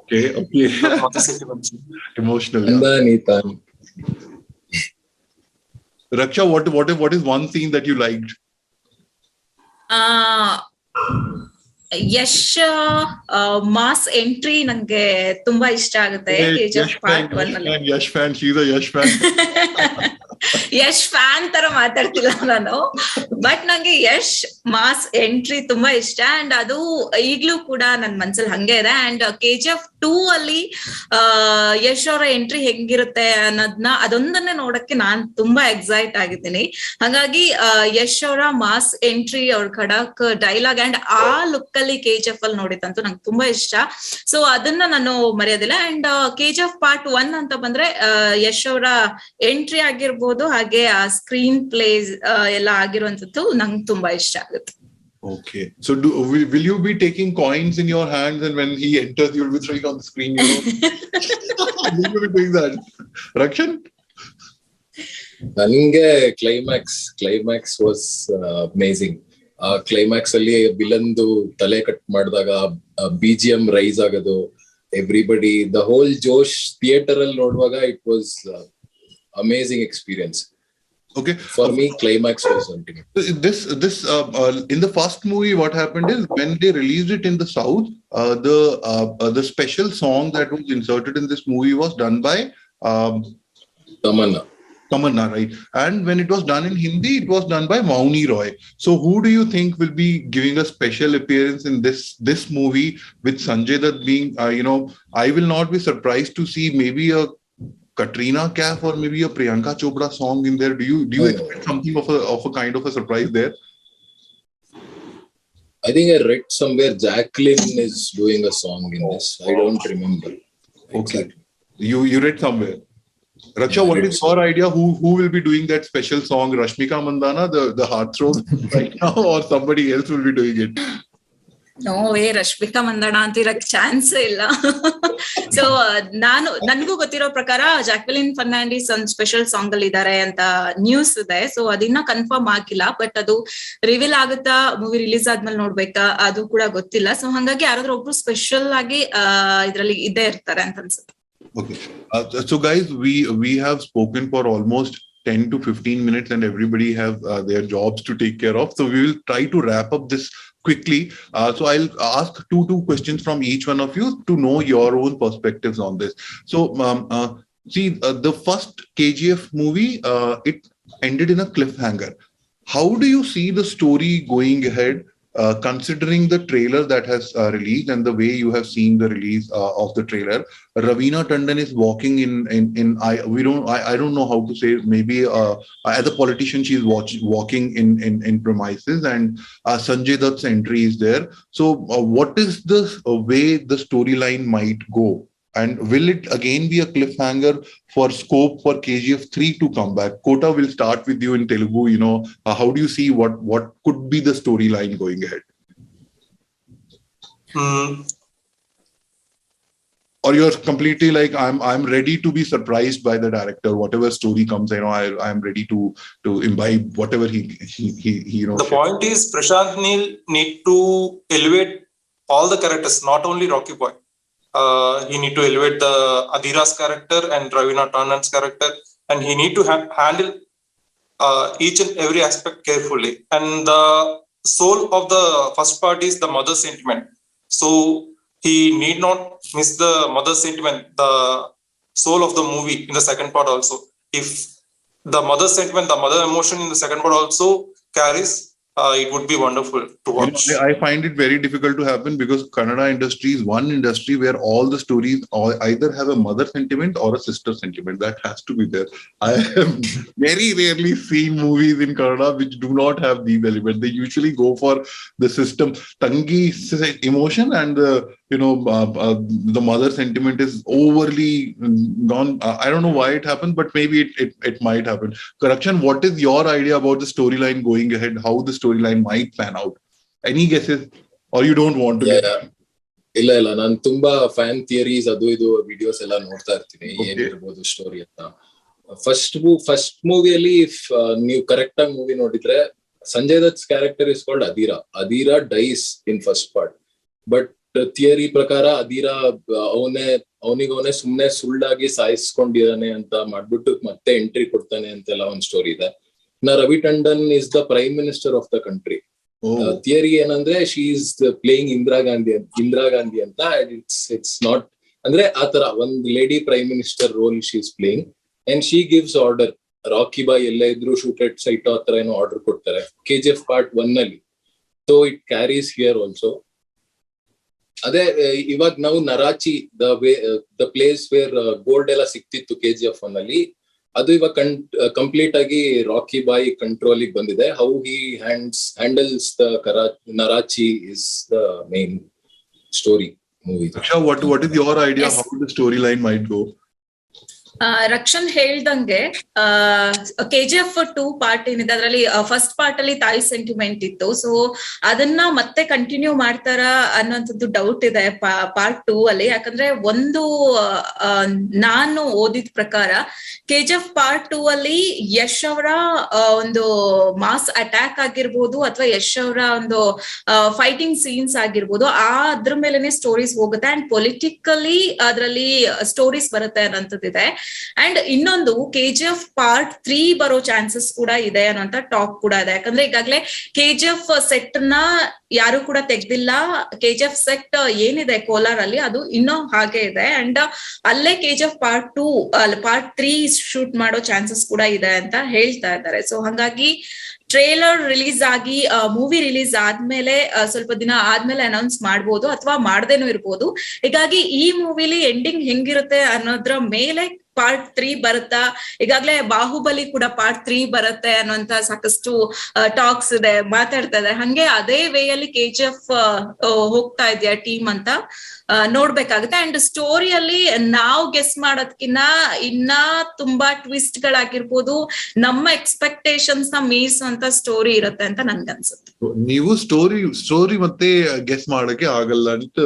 Okay. Mother sentiments. Emotional. Raksha, what is one scene that you liked? Yash mass entry ನಂಗೆ ತುಂಬಾ ಇಷ್ಟ ಆಗುತ್ತೆ. KGF Part 1 ಅಲ್ಲಿ Yash fan, she's a Yash fan. Yash fan ತರ ಮಾತಾಡ್ತಿಲ್ಲ ನಾನು, but ನಂಗೆ Yash mass entry ತುಂಬಾ ಇಷ್ಟ. ಅಂಡ್ ಅದು ಈಗ್ಲೂ ಕೂಡ ನನ್ ಮನ್ಸಲ್ಲಿ ಹಂಗೆ ಇದೆ. ಅಂಡ್ KGF 2 ಅಲ್ಲಿ ಯಶ್ ಅವರ ಎಂಟ್ರಿ ಹೆಂಗಿರುತ್ತೆ ಅನ್ನೋದನ್ನ ಅದೊಂದನ್ನೇ ನೋಡಕ್ಕೆ ನಾನ್ ತುಂಬಾ ಎಕ್ಸೈಟ್ ಆಗಿದ್ದೀನಿ. ಹಾಗಾಗಿ ಯಶ್ ಅವರ ಮಾಸ್ ಎಂಟ್ರಿ, ಅವ್ರ ಖಡಕ್ ಡೈಲಾಗ್ ಅಂಡ್ ಆ ಲುಕ್ ಅಲ್ಲಿ KGF ಅಲ್ಲಿ ನೋಡಿದಂತೂ ನಂಗೆ ತುಂಬಾ ಇಷ್ಟ. ಸೊ ಅದನ್ನ ನಾನು ಮರೆಯೋದಿಲ್ಲ. ಅಂಡ್ KGF Part 1 ಅಂತ ಬಂದ್ರೆ ಯಶ್ ಅವರ ಎಂಟ್ರಿ ಆಗಿರ್ಬೋದು, ಹಾಗೆ ಆ ಸ್ಕ್ರೀನ್ ಪ್ಲೇಸ್ ಎಲ್ಲ ಆಗಿರುವಂತದ್ದು ನಂಗೆ ತುಂಬಾ ಇಷ್ಟ ಆಗುತ್ತೆ. Okay, so will you be taking coins in your hands, and when he enters you'll be throwing on the screen, you know? Will you be doing that, Rakshan? Nange climax was amazing. Climax ಅಲ್ಲಿ ವಿಲನ್ದು ತಲೆ cut ಮಾಡಿದಾಗ BGM rice ಆಗೋದು, everybody, the whole Josh theater ಅಲ್ಲಿ ನೋಡುವಾಗ it was amazing experience. Okay, for me climax was ultimate. This in the first movie, what happened is when they released it in the south, the special song that was inserted in this movie was done by Tamanna, right? And when it was done in Hindi, it was done by Mauni Roy. So who do you think will be giving a special appearance in this movie with Sanjay Dutt being I will not be surprised to see maybe a Katrina Kaif or maybe a Priyanka Chopra song in there. Do you expect something of a kind of a surprise there? I think I read somewhere Jacqueline is doing a song in this. I don't remember. Okay, exactly. You read somewhere. Raksha, what is your idea? Who will be doing that special song? Rashmika Mandana, the heartthrob right now, or somebody else will be doing it? No way, Rashmika Mandanna ಅಂತ ಇರಕ್ chance ಇಲ್ಲ. So ನನ್ಗೂ ಗೊತ್ತಿರೋ ಪ್ರಕಾರ Jacqueline Fernandes ಒಂದು special song ಅಲ್ಲಿ ಇದ್ದಾರೆ ಅಂತ ನ್ಯೂಸ್ ಇದೆ. ಸೊ ಅದನ್ನ ಕನ್ಫರ್ಮ್ ಆಗಿಲ್ಲ, ಬಟ್ ಅದು ರಿವೀಲ್ ಆಗುತ್ತಾ ಮೂವಿ ರಿಲೀಸ್ ಆದ್ಮೇಲೆ ನೋಡ್ಬೇಕಾ ಅದು ಕೂಡ ಗೊತ್ತಿಲ್ಲ. ಸೊ ಹಂಗಾಗಿ ಯಾರಾದ್ರೂ ಒಬ್ರು ಸ್ಪೆಷಲ್ ಆಗಿ ಇದ್ರಲ್ಲಿ ಇದ್ದೇ ಇರ್ತಾರೆ ಅಂತ ಅನ್ಸುತ್ತೆ. Okay, so guys, we have spoken for almost 10 to 15 minutes and everybody have their jobs to take care of. So we will try to wrap up this quickly. So I'll ask two questions from each one of you to know your own perspectives on this. So see, the first KGF movie, it ended in a cliffhanger. How do you see the story going ahead, considering the trailer that has released and the way you have seen the release of the trailer? Raveena Tandon is walking in I don't know how to say, maybe as a politician she is walking in premises, and Sanjay Dutt's entry is there. So what is the way the storyline might go? And will it again be a cliffhanger for scope for KGF 3 to come back? Kota, will start with you in Telugu. How do you see what could be the storyline going ahead? Or you're completely like, I'm ready to be surprised by the director. Whatever story comes, I'm ready to imbibe whatever he The point is, Prashant Neel need to elevate all the characters, not only Rocky Boy. He need to elevate the Adira's character and Raveena Tandon's character, and he need to handle each and every aspect carefully. And the soul of the first part is the mother sentiment. So he need not miss the mother sentiment, the soul of the movie in the second part also. If the mother sentiment, the mother emotion in the second part also carries, it would be wonderful to watch. I find it very difficult to happen because Kannada industry is one industry where all the stories either have a mother sentiment or a sister sentiment. That has to be there. I have very rarely seen movies in Kannada which do not have these elements. They usually go for the system Tangi emotion, and the mother sentiment is overly gone. I don't know why it happened, but maybe it might happen. Correction, what is your idea about the storyline going ahead? How the storyline might pan out? Any guesses, or you don't want to? ಇಲ್ಲ ನಾನು ತುಂಬಾ fan theories ಅದು ಇದು videos ಎಲ್ಲ ನೋಡ್ತಾ ಇರ್ತೀನಿ, ಏನಿರ್ಬೋದು story ಅಂತ. ಫಸ್ಟ್ ಮೂವಿಯಲ್ಲಿ ನೀವು ಕರೆಕ್ಟ್ ಆಗಿ ಮೂವಿ ನೋಡಿದ್ರೆ, Sanjay Dutt's character is called Adira. Adira dies in first part, but theory ಪ್ರಕಾರ ಅದೀರಾ ಅವನಿಗವನೇ ಸುಮ್ನೆ ಸುಳ್ಳಾಗಿ ಸಾಯಿಸ್ಕೊಂಡಿದ್ದಾನೆ ಅಂತ ಮಾಡ್ಬಿಟ್ಟು ಮತ್ತೆ ಎಂಟ್ರಿ ಕೊಡ್ತಾನೆ ಅಂತೆಲ್ಲ ಒಂದ್ ಸ್ಟೋರಿ ಇದೆ. ಇನ್ನ Ravi Tandon is the prime minister of the country. Theory ಏನಂದ್ರೆ she is playing Indira Gandhi ಅಂತ. ಇಟ್ಸ್ ನಾಟ್ ಅಂದ್ರೆ ಆತರ ಒಂದ್ lady prime minister role she is playing and she gives order. Rocky boy ಎಲ್ಲ ಇದ್ರು ಶೂಟ್ ಎಟ್ ಸೈಟ್ ಆತರ ಏನೋ ಆರ್ಡರ್ ಕೊಡ್ತಾರೆ KGF Part 1 ಅಲ್ಲಿ. So it carries here also. ಅದೇ ಇವಾಗ ನಾವು Narachi the place where gold ಎಲ್ಲ ಸಿಕ್ತಿತ್ತು KGF 1 ಅಲ್ಲಿ, ಅದು ಇವಾಗ ಕಂಪ್ಲೀಟ್ ಆಗಿ ರಾಕಿ ಬಾಯ್ ಕಂಟ್ರೋಲ್ ಬಂದಿದೆ. How he handles the Narachi is the main story movie. What is your idea how the storyline might go? Rakshan ಹೇಳ್ದಂಗೆ KGF 2 ಪಾರ್ಟ್ ಏನಿದೆ ಅದರಲ್ಲಿ ಫಸ್ಟ್ ಪಾರ್ಟ್ ಅಲ್ಲಿ ತಾಯಿ ಸೆಂಟಿಮೆಂಟ್ ಇತ್ತು. ಸೊ ಅದನ್ನ ಮತ್ತೆ ಕಂಟಿನ್ಯೂ ಮಾಡ್ತಾರ ಅನ್ನೋಂಥದ್ದು ಡೌಟ್ ಇದೆ ಪಾರ್ಟ್ 2 ಅಲ್ಲಿ. ಯಾಕಂದ್ರೆ ಒಂದು ನಾನು ಓದಿದ ಪ್ರಕಾರ KGF Part 2 ಅಲ್ಲಿ ಯಶ್ ಅವರ ಒಂದು ಮಾಸ್ ಅಟ್ಯಾಕ್ ಆಗಿರ್ಬೋದು ಅಥವಾ ಯಶ್ ಅವರ ಒಂದು ಫೈಟಿಂಗ್ ಸೀನ್ಸ್ ಆಗಿರ್ಬೋದು ಅದ್ರ ಮೇಲೆನೆ ಸ್ಟೋರೀಸ್ ಹೋಗುತ್ತೆ ಅಂಡ್ ಪೊಲಿಟಿಕಲಿ ಅದರಲ್ಲಿ ಸ್ಟೋರೀಸ್ ಬರುತ್ತೆ ಅನ್ನೋಂಥದ್ದಿದೆ. ಅಂಡ್ ಇನ್ನೊಂದು KGF Part 3 ಬರೋ ಚಾನ್ಸಸ್ ಕೂಡ ಇದೆ ಅನ್ನೋಂತ ಟಾಕ್ ಕೂಡ ಇದೆ. ಯಾಕಂದ್ರೆ ಈಗಾಗಲೇ KGF ಸೆಟ್ ನ ಯಾರು ಕೂಡ ತೆಗ್ದಿಲ್ಲ. KGF ಸೆಟ್ ಏನಿದೆ ಕೋಲಾರ್ ಅಲ್ಲಿ ಅದು ಇನ್ನೂ ಹಾಗೆ ಇದೆ ಅಂಡ್ ಅಲ್ಲೇ KGF Part 2 Part 3 ಶೂಟ್ ಮಾಡೋ ಚಾನ್ಸಸ್ ಕೂಡ ಇದೆ ಅಂತ ಹೇಳ್ತಾ ಇದ್ದಾರೆ. ಸೊ ಹಾಗಾಗಿ ಟ್ರೇಲರ್ ರಿಲೀಸ್ ಆಗಿ ಮೂವಿ ರಿಲೀಸ್ ಆದ್ಮೇಲೆ ಸ್ವಲ್ಪ ದಿನ ಆದ್ಮೇಲೆ ಅನೌನ್ಸ್ ಮಾಡ್ಬೋದು ಅಥವಾ ಮಾಡ್ದೇನೂ ಇರ್ಬೋದು. ಹೀಗಾಗಿ ಈ ಮೂವಿಲಿ ಎಂಡಿಂಗ್ ಹೆಂಗಿರುತ್ತೆ ಅನ್ನೋದ್ರ ಮೇಲೆ Part 3 ಬರುತ್ತಾ, ಈಗಾಗ್ಲೇ ಬಾಹುಬಲಿ ಕೂಡ Part 3 ಬರುತ್ತೆ ಅನ್ನೋಂತ ಸಾಕಷ್ಟು ಟಾಕ್ಸ್ ಇದೆ, ಮಾತಾಡ್ತಾ ಇದ್ದಾರೆ. ಹಂಗೆ ಅದೇ ವೇ ಅಲ್ಲಿ KGF ಹೋಗ್ತಾ ಇದೆಯಾ ಟೀಮ್ ಅಂತ ನೋಡ್ಬೇಕಾಗುತ್ತೆ. ಅಂಡ್ ಸ್ಟೋರಿಯಲ್ಲಿ ನಾವು ಗೆಸ್ ಮಾಡೋದ್ಕಿನ್ನ ಇನ್ನ ತುಂಬಾ ಟ್ವಿಸ್ಟ್ ಗಳಾಗಿರ್ಬೋದು, ನಮ್ಮ ಎಕ್ಸ್ಪೆಕ್ಟೇಷನ್ಸ್ ನ ಮೀರಿಸುವಂತ ಸ್ಟೋರಿ ಇರುತ್ತೆ ಅಂತ ನನ್ಗನ್ಸುತ್ತೆ. ನೀವು ಸ್ಟೋರಿ ಮತ್ತೆ ಗೆಸ್ ಮಾಡಕ್ಕೆ ಆಗಲ್ಲ ಅಂತ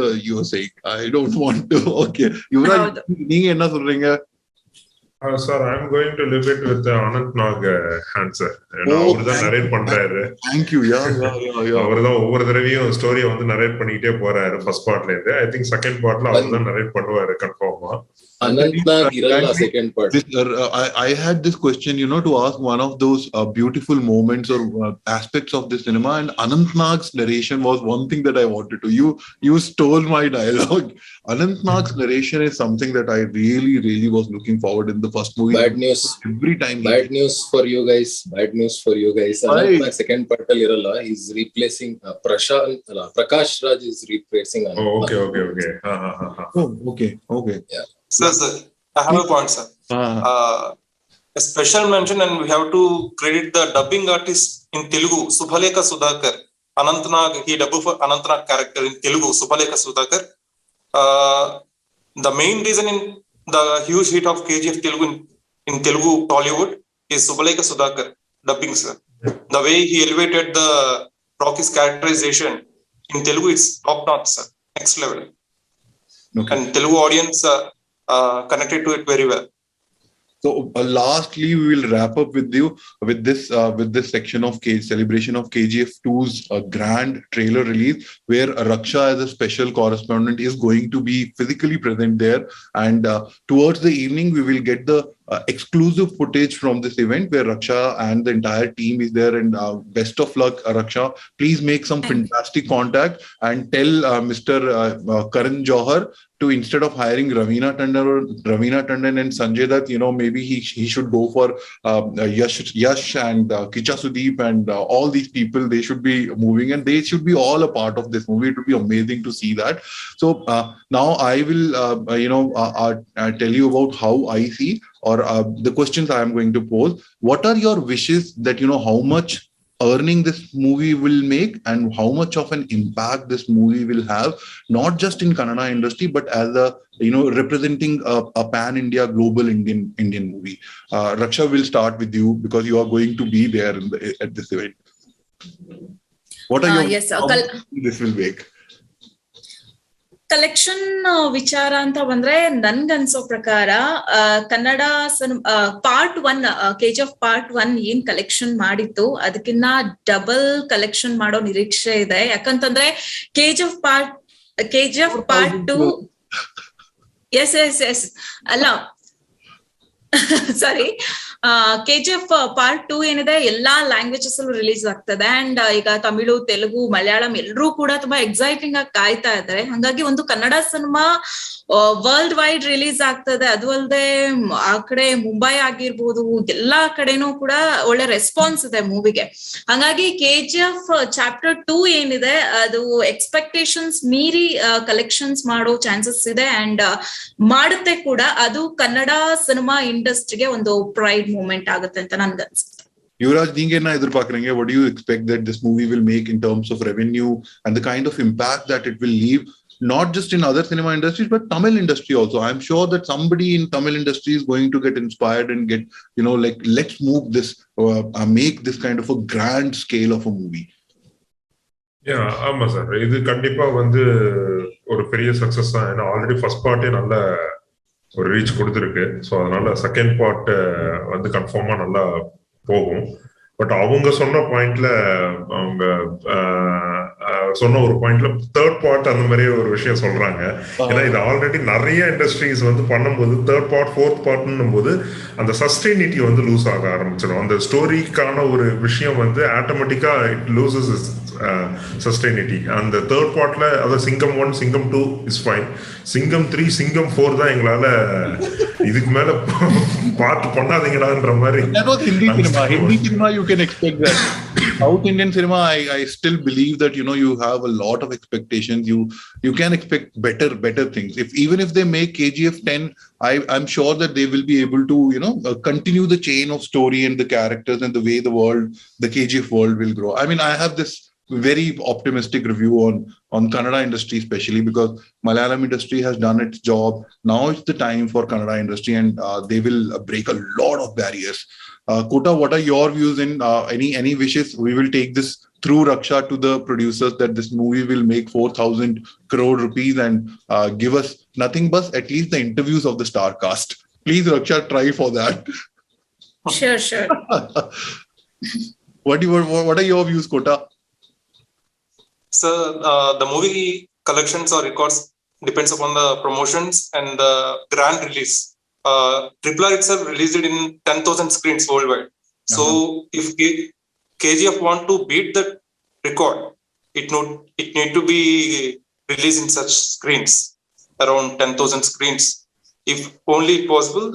I don't want to. Okay Yuvaraj, ನೀங்க என்ன சொல்றீங்க? Sir, I'm going to leave it with the Anant Nag answer. அவர்தான் நரேட் பண்றாரு. Thank you. அவர்தான் ஒவ்வொரு தடவையும் ஸ்டோரியை வந்து நரேட் பண்ணிட்டே போறாரு ஃபர்ஸ்ட் பார்ட்ல இருந்து. ஐ திங்க் செகண்ட் பார்ட்ல அவர்தான் நரேட் பண்ணுவாரு கன்ஃபார்மா. Anant Nag iralla second part. I had this question, to ask one of those beautiful moments or aspects of this cinema, and Anant Nag's narration was one thing that I wanted to. You stole my dialogue. Anant Nag's narration is something that I really was looking forward in the first movie. Bad news. Every time. Bad news for you guys. Anant Nag second part ಅಲ್ಲಿ ಇರಲ್ಲ. He's replacing Prakash Raj is replacing Anant Nag. Okay. Okay. Yeah. Sir, I have a point, sir. A special mention, and we have to credit the dubbing artist in Telugu, Subhalekha Sudhakar. Anant Nag, he dubbed for Anant Nag character in Telugu, Subhalekha Sudhakar. The main reason in the huge hit of KGF Telugu in Telugu Tollywood is Subhalekha Sudhakar dubbing, sir. The way he elevated the Rocky's characterization in Telugu, it's top notch, sir. Next level. Okay. And Telugu audience connected to it very well. So lastly, we will wrap up with you with this section of celebration of KGF 2's grand trailer release, where Raksha as a special correspondent is going to be physically present there, and towards the evening we will get the exclusive footage from this event where Raksha and the entire team is there. And best of luck, Raksha. Please make some fantastic contact and tell Mr. Karan Johar to, instead of hiring Ravina Tandon and Sanjay Dutt, maybe he should go for Yash and Kicha Sudeep and all these people. They should be moving and they should be all a part of this movie. It would be amazing to see that. So now I will tell you about how I see, or the questions I am going to pose. What are your wishes that how much earning this movie will make and how much of an impact this movie will have, not just in Kannada industry but as a representing a pan India global Indian movie? Raksha, will start with you because you are going to be there at this event. What are your this will make? Collection ವಿಚಾರ ಅಂತ ಬಂದ್ರೆ ನನ್ಗನ್ಸೋ ಪ್ರಕಾರ Kannada part 1 KGF Part 1 ಏನ್ collection ಮಾಡಿತ್ತು ಅದಕ್ಕಿನ್ನ double collection ಮಾಡೋ ನಿರೀಕ್ಷೆ ಇದೆ. ಯಾಕಂತಂದ್ರೆ KGF Part KGF Part 2. Yes. Allah. Sorry. KGF Part 2 ಏನಿದೆ ಎಲ್ಲಾ ಲ್ಯಾಂಗ್ವೇಜಸ್ ಅಲ್ಲೂ ರಿಲೀಸ್ ಆಗ್ತದೆ. ಅಂಡ್ ಈಗ ತಮಿಳು, ತೆಲುಗು, ಮಲಯಾಳಂ ಎಲ್ಲರೂ ಕೂಡ ತುಂಬಾ ಎಕ್ಸೈಟಿಂಗ್ ಆಗಿ ಕಾಯ್ತಾ ಇದ್ದಾರೆ. ಹಾಗಾಗಿ ಒಂದು Kannada cinema world wide release ಆಗ್ತದೆ. ಅದು ಅಲ್ಲದೆ ಆ ಕಡೆ ಮುಂಬೈ ಆಗಿರ್ಬೋದು, ಎಲ್ಲಾ ಕಡೆನೂ ಕೂಡ ಒಳ್ಳೆ ರೆಸ್ಪಾನ್ಸ್ ಇದೆ ಮೂವಿಗೆ. ಹಾಗಾಗಿ KGF ಚಾಪ್ಟರ್ 2 ಏನಿದೆ ಅದು ಎಕ್ಸ್ಪೆಕ್ಟೇಷನ್ಸ್ ಮೀರಿ ಕಲೆಕ್ಷನ್ಸ್ ಮಾಡೋ ಚಾನ್ಸಸ್ ಇದೆ ಅಂಡ್ ಮಾಡುತ್ತೆ ಕೂಡ. ಅದು ಕನ್ನಡ ಸಿನಿಮಾ ಇಂಡಸ್ಟ್ರಿಗೆ ಒಂದು ಪ್ರೈಡ್ ಮೂಮೆಂಟ್ ಆಗುತ್ತೆ ಅಂತ ನನ್ಗೆ ಅನ್ಸುತ್ತೆ. ಯುವರಾಜ್, ನೀಂಗೆ ಏನ ಎದುರ್ಪಾಕ್ರಂಗೆ? what do you expect that this movie will make in terms of revenue and the kind of impact that it will leave, not just in other cinema industries but Tamil industry also? I'm sure that somebody in Tamil industry is going to get inspired and get, like, let's move this, make this kind of a grand scale of a movie. Yeah, ஆமா sir, இது கண்டிப்பா வந்து ஒரு பெரிய success தான். ஏன்னா already first பார்ட்டே நல்ல ஒரு ரீச் கொடுத்துருக்கு. ஸோ அதனால செகண்ட் பார்ட் வந்து கன்ஃபார்மா நல்லா போகும். பட் அவங்க சொன்ன பாயிண்ட்ல, அவங்க சொன்ன ஒரு பாயிண்ட்ல தேர்ட் பார்ட் அந்த மாதிரி ஒரு விஷயம் சொல்றாங்க. ஏன்னா இது ஆல்ரெடி நிறைய இண்டஸ்ட்ரீஸ் வந்து பண்ணும்போது தேர்ட் பார்ட், ஃபோர்த் பார்ட்னும் போது அந்த சஸ்டெயினிட்டி வந்து லூஸ் ஆக ஆரம்பிச்சிடும். அந்த ஸ்டோரிக்கான ஒரு விஷயம் வந்து ஆட்டோமேட்டிக்கா இட் லூசஸ் சஸ்டெயினிட்டி. அந்த தேர்ட் பார்ட்ல அதாவது சிங்கம் 1, சிங்கம் 2 இஸ் ஃபைன். சிங்கம் 3, சிங்கம் 4 தான் எங்களால இதுக்கு மேல பார்ட் பண்ணாதீங்கடான்ற மாதிரி. Hindi cinema you can expect that. South Indian cinema, I still believe that you have a lot of expectations. You can expect better things. Even if they make KGF 10, I'm sure that they will be able to continue the chain of story and the characters and the way the KGF world will grow. I mean, I have this very optimistic review on Kannada industry, especially because Malayalam industry has done its job. Now it's the time for Kannada industry, and they will break a lot of barriers. Kota, what are your views in any wishes? We will take this through Raksha to the producers that this movie will make 4,000 crore rupees and give us nothing but at least the interviews of the star cast. Please, Raksha, try for that. Sure. What are your views, Kota? So the movie collections or records depends upon the promotions and the grand release. RRR itself released it in 10,000 screens worldwide. So if KGF want to beat that record, it need to be released in such screens, around 10,000 screens. If only possible,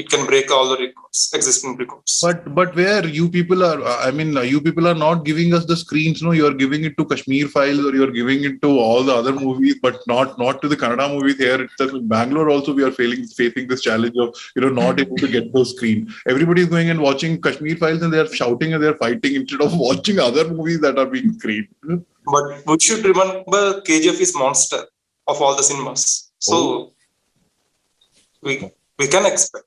it can break all the records, existing records. But where you people are, you people are not giving us the screens, no? You are giving it to Kashmir Files, or you are giving it to all the other movies, but not to the Kannada movies here itself. In Bangalore also, we are facing this challenge of not able to get those screen. Everybody is going and watching Kashmir Files, and they are shouting and they are fighting instead of watching other movies that are being screened. But we should remember KGF is monster of all the cinemas. So we can expect.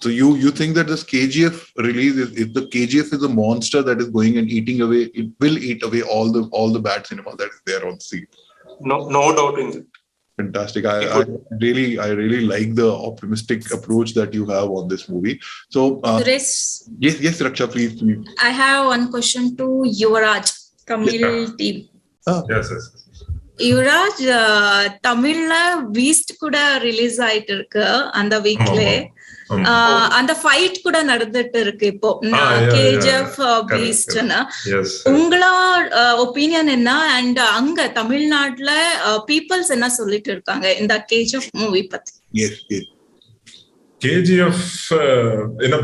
So you think that this KGF release if the KGF is a monster that is going and eating away, it will eat away all the bad cinema that is there on scene. No doubt in that. Fantastic. I really like the optimistic approach that you have on this movie. So yes, Raksha, please. I have one question to Yuvraj, Tamil team. Yes. Yuvraj, தமிழ்ல Beast கூட release ஆயிட்டு இருக்கு அந்த வீக்ல. அந்த fight கூட நடந்துட்டு இருக்கு இப்போ, KGF பீஸ்ட்னா. உங்களோட ஒப்பீனியன் என்ன? அண்ட் அங்க தமிழ்நாட்டுல பீப்புள்ஸ் என்ன சொல்லிட்டு இருக்காங்க இந்த KGF மூவி பத்தி? KGF ஏன்னா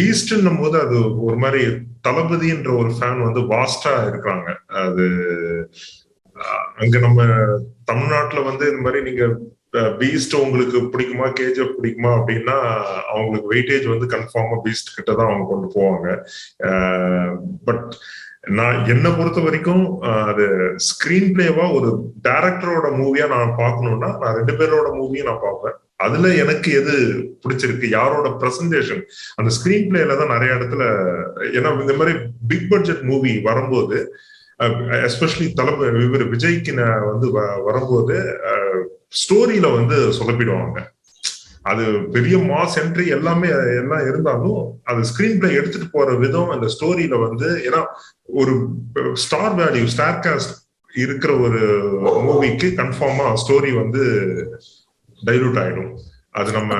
பீஸ்ட்ன்னும் போது அது ஒரு மாதிரி தளபதின்ற ஒரு ஃபேன் வந்து வாஸ்டா இருக்காங்க. அது அங்க நம்ம தமிழ்நாட்டுல வந்து இந்த மாதிரி நீங்க பீஸ்ட் உங்களுக்கு பிடிக்குமா, KGF பிடிக்குமா அப்படின்னா அவங்களுக்கு வெயிட்டேஜ் வந்து கன்ஃபார்மா பீஸ்ட் கிட்ட தான் அவங்க கொண்டு போவாங்க. பட் நான் என்னை பொறுத்த வரைக்கும் அது ஸ்கிரீன் பிளேவா ஒரு டைரக்டரோட மூவியா நான் பார்க்கணும்னா நான் 2 பேரோட மூவியும் நான் பார்ப்பேன். அதுல எனக்கு எது பிடிச்சிருக்கு, யாரோட பிரசன்டேஷன், அந்த ஸ்கிரீன் பிளேல தான் நிறைய இடத்துல. ஏன்னா இந்த மாதிரி பிக் பட்ஜெட் மூவி வரும்போது, எஸ்பெஷலி இவர் விஜய்க்கு வந்து வரும்போது ஸ்டோரியில வந்து சொதப்பிடுவாங்க. அது பெரிய மாஸ் என்ட்ரி எல்லாம் இருந்தாலும் அது ஸ்கிரீன் பிளே எடுத்துட்டு போற விதம் அந்த ஸ்டோரியில வந்து, ஏன்னா ஒரு ஸ்டார் வேல்யூ, ஸ்டார் காஸ்ட் இருக்கிற ஒரு மூவிக்கு கன்ஃபார்மா ஸ்டோரி வந்து டைலூட் ஆயிடும். அது நம்ம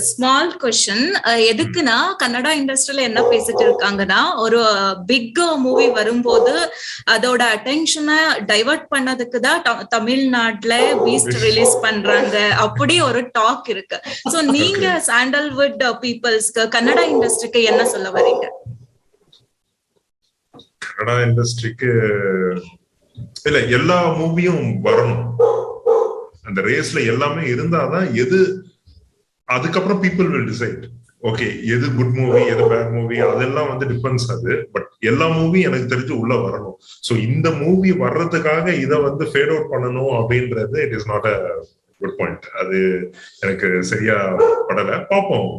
ஸ்மால் क्वेश्चन, எதுக்குன்னா கன்னடா இண்டஸ்ட்ரியில என்ன பேசிட்டு இருக்காங்கன்னா, ஒரு பிக் மூவி வரும்போது அதோட அட்டென்ஷனை டைவர்ட் பண்ணதுக்கு தான் தமிழ்நாட்டுல பீஸ்ட் ரிலீஸ் பண்றாங்க, அப்படி ஒரு டாக் இருக்கு. சோ நீங்க சாண்டல்வுட் பீப்புள்ஸ்க்கு கன்னடா இண்டஸ்ட்ரிக்கு என்ன சொல்ல வரீங்க? கன்னடா இண்டஸ்ட்ரிக்கு இல்ல, எல்லா மூவியும் வரணும். அந்த ரேஸ்ல எல்லாமே இருந்தாதான் எது அதுக்கப்புறம் பீப்புள் வில் டிசைட். ஓகே, எது குட் மூவி எது பேட் மூவி அதெல்லாம் வந்து டிபெண்ட்ஸ். அது பட் எல்லா மூவி எனக்கு தெரிஞ்சு உள்ள வரணும். ஸோ இந்த மூவி வர்றதுக்காக இதை வந்து ஃபேட் அவுட் பண்ணணும் அப்படின்றது it is not a good point. அது எனக்கு சரியா படல. பார்ப்போம்.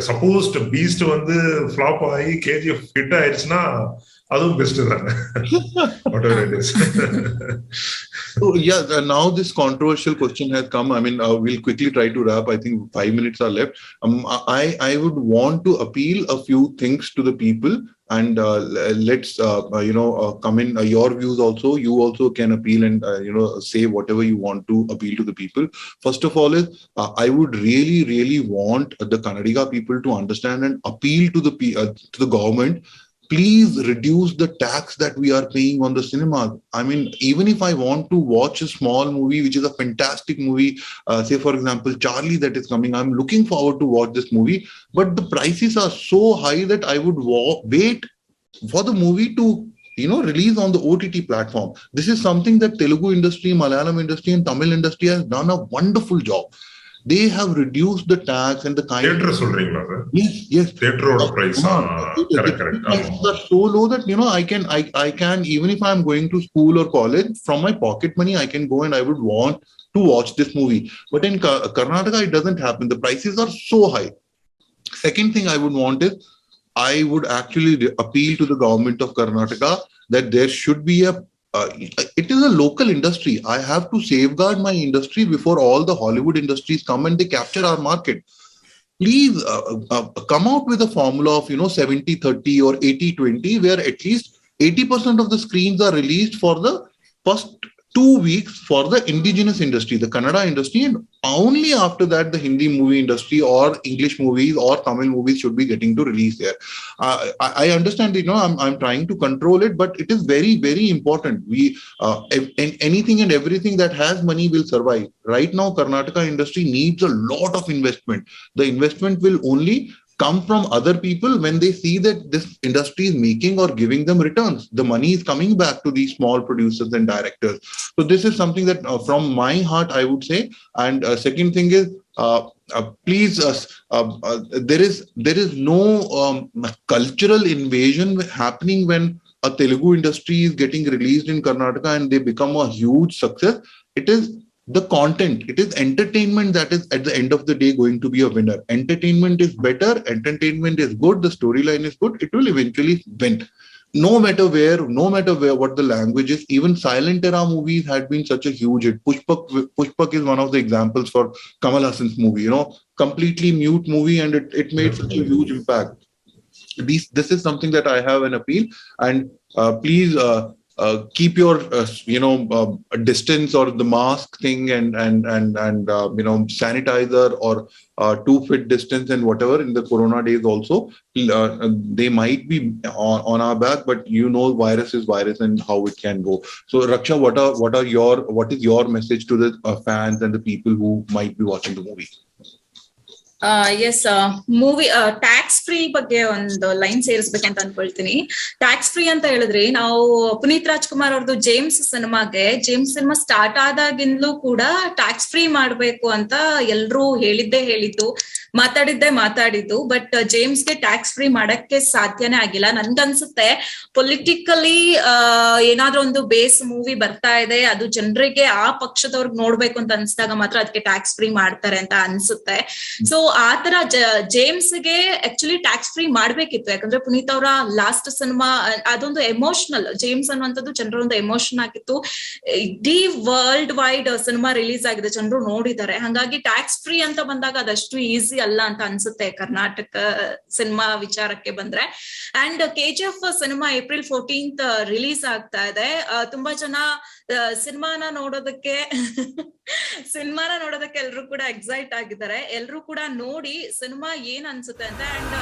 சப்போஸ் பீஸ்ட் வந்து ஃபிளாப் ஆகி KGF ஹிட் ஆயிடுச்சுன்னா அதுவும் பெஸ்ட் தானே. whatever it is. So yeah, now this controversial question has come. I mean, we'll quickly try to wrap. I think 5 minutes are left. I would want to appeal a few things to the people, and let's come in your views also. You also can appeal and say whatever you want to appeal to the people. First of all is I would really want the Kannadiga people to understand and appeal to the government. Please reduce the tax that we are paying on the cinema. I mean, even if I want to watch a small movie, which is a fantastic movie, say for example, Charlie that is coming, I'm looking forward to watch this movie, but the prices are so high that I would wait for the movie to release on the OTT platform. This is something that Telugu industry, Malayalam industry and Tamil industry has done a wonderful job. They have reduced the tax and the kind theater சொல்றீங்களா? Yes theater oda price correct are so low that I can even if I am going to school or college, from my pocket money I can go and I would want to watch this movie. But in Karnataka it doesn't happen. The prices are so high. Second thing I would want is I would actually appeal to the government of Karnataka that there should be it is a local industry. I have to safeguard my industry before all the Hollywood industries come and they capture our market. Please come out with a formula of 70-30 or 80-20, where at least 80% of the screens are released for the first 2 weeks for the indigenous industry, the Kannada industry, and only after that the Hindi movie industry or English movies or Tamil movies should be getting to release there. I understand, I'm trying to control it, but it is very, very important. We anything and everything that has money will survive. Right now, Karnataka industry needs a lot of investment. The investment will only come from other people when they see that this industry is making or giving them returns. The money is coming back to these small producers and directors. So this is something that from my heart I would say. And second thing is please there is no cultural invasion happening when a Telugu industry is getting released in Karnataka and they become a huge success. It is the content, it is entertainment that is at the end of the day going to be a winner. Entertainment is better, entertainment is good, the storyline is good, it will eventually win. No matter where, what the language is. Even silent era movies had been such a huge hit. Pushpak is one of the examples for Kamal Hassan's movie, completely mute movie, and it made such a huge impact. This is something that I have an appeal, and please keep your distance or the mask thing and sanitizer or 2 feet distance and whatever in the corona days also. They might be on our back, but virus is virus and how it can go. So Raksha, what is your message to the fans and the people who might be watching the movie? Yes movie tax free ಬಗ್ಗೆ ಒಂದು line ಸೇರಿಸ್ಬೇಕಂತ ಅನ್ಕೊಳ್ತೀನಿ. Tax free ಅಂತ ಹೇಳಿದ್ರೆ, ನಾವು ಪುನೀತ್ ರಾಜ್ಕುಮಾರ್ ಅವ್ರದ್ದು James cinema start ಆದಾಗಿಂದಲೂ ಕೂಡ tax free ಮಾಡ್ಬೇಕು ಅಂತ ಎಲ್ರು ಹೇಳಿದ್ದು ಮಾತಾಡಿದ್ದು. ಬಟ್ ಜೇಮ್ಸ್ಗೆ ಟ್ಯಾಕ್ಸ್ ಫ್ರೀ ಮಾಡಕ್ಕೆ ಸಾಧ್ಯನೇ ಆಗಿಲ್ಲ. ನನ್ಗನ್ಸುತ್ತೆ ಪೊಲಿಟಿಕಲಿ ಏನಾದ್ರೂ ಒಂದು ಬೇಸ್ ಮೂವಿ ಬರ್ತಾ ಇದೆ, ಅದು ಜನರಿಗೆ ಆ ಪಕ್ಷದವ್ರಿಗೆ ನೋಡ್ಬೇಕು ಅಂತ ಅನ್ಸಿದಾಗ ಮಾತ್ರ ಅದಕ್ಕೆ ಟ್ಯಾಕ್ಸ್ ಫ್ರೀ ಮಾಡ್ತಾರೆ ಅಂತ ಅನ್ಸುತ್ತೆ. ಸೊ ಆತರ ಜೇಮ್ಸ್ಗೆ ಆಕ್ಚುಲಿ ಟ್ಯಾಕ್ಸ್ ಫ್ರೀ ಮಾಡ್ಬೇಕಿತ್ತು, ಯಾಕಂದ್ರೆ ಪುನೀತ್ ಅವರ ಲಾಸ್ಟ್ ಸಿನಿಮಾ ಅದೊಂದು ಎಮೋಷನಲ್, ಜೇಮ್ಸ್ ಅನ್ನುವಂಥದ್ದು ಜನರ ಒಂದು ಎಮೋಷನ್ ಆಗಿತ್ತು. ಇಡೀ ವರ್ಲ್ಡ್ ವೈಡ್ ಸಿನಿಮಾ ರಿಲೀಸ್ ಆಗಿದೆ, ಜನರು ನೋಡಿದ್ದಾರೆ. ಹಾಗಾಗಿ ಟ್ಯಾಕ್ಸ್ ಫ್ರೀ ಅಂತ ಬಂದಾಗ ಅದಷ್ಟು ಈಸಿ ಅಲ್ಲ ಅಂತ ಅನ್ಸುತ್ತೆ ಕರ್ನಾಟಕ ಸಿನಿಮಾ ವಿಚಾರಕ್ಕೆ ಬಂದ್ರೆ. And KGF cinema April 14th release ಆಗ್ತಾ ಇದೆ. ತುಂಬಾ ಜನ ಸಿನಿಮಾನ ನೋಡೋದಕ್ಕೆ ಎಲ್ರು ಕೂಡ ಎಕ್ಸೈಟ್ ಆಗಿದ್ದಾರೆ. ಎಲ್ರು ಕೂಡ ನೋಡಿ ಸಿನಿಮಾ ಏನ್ ಅನ್ಸುತ್ತೆ ಅಂತ. ಅಂಡ್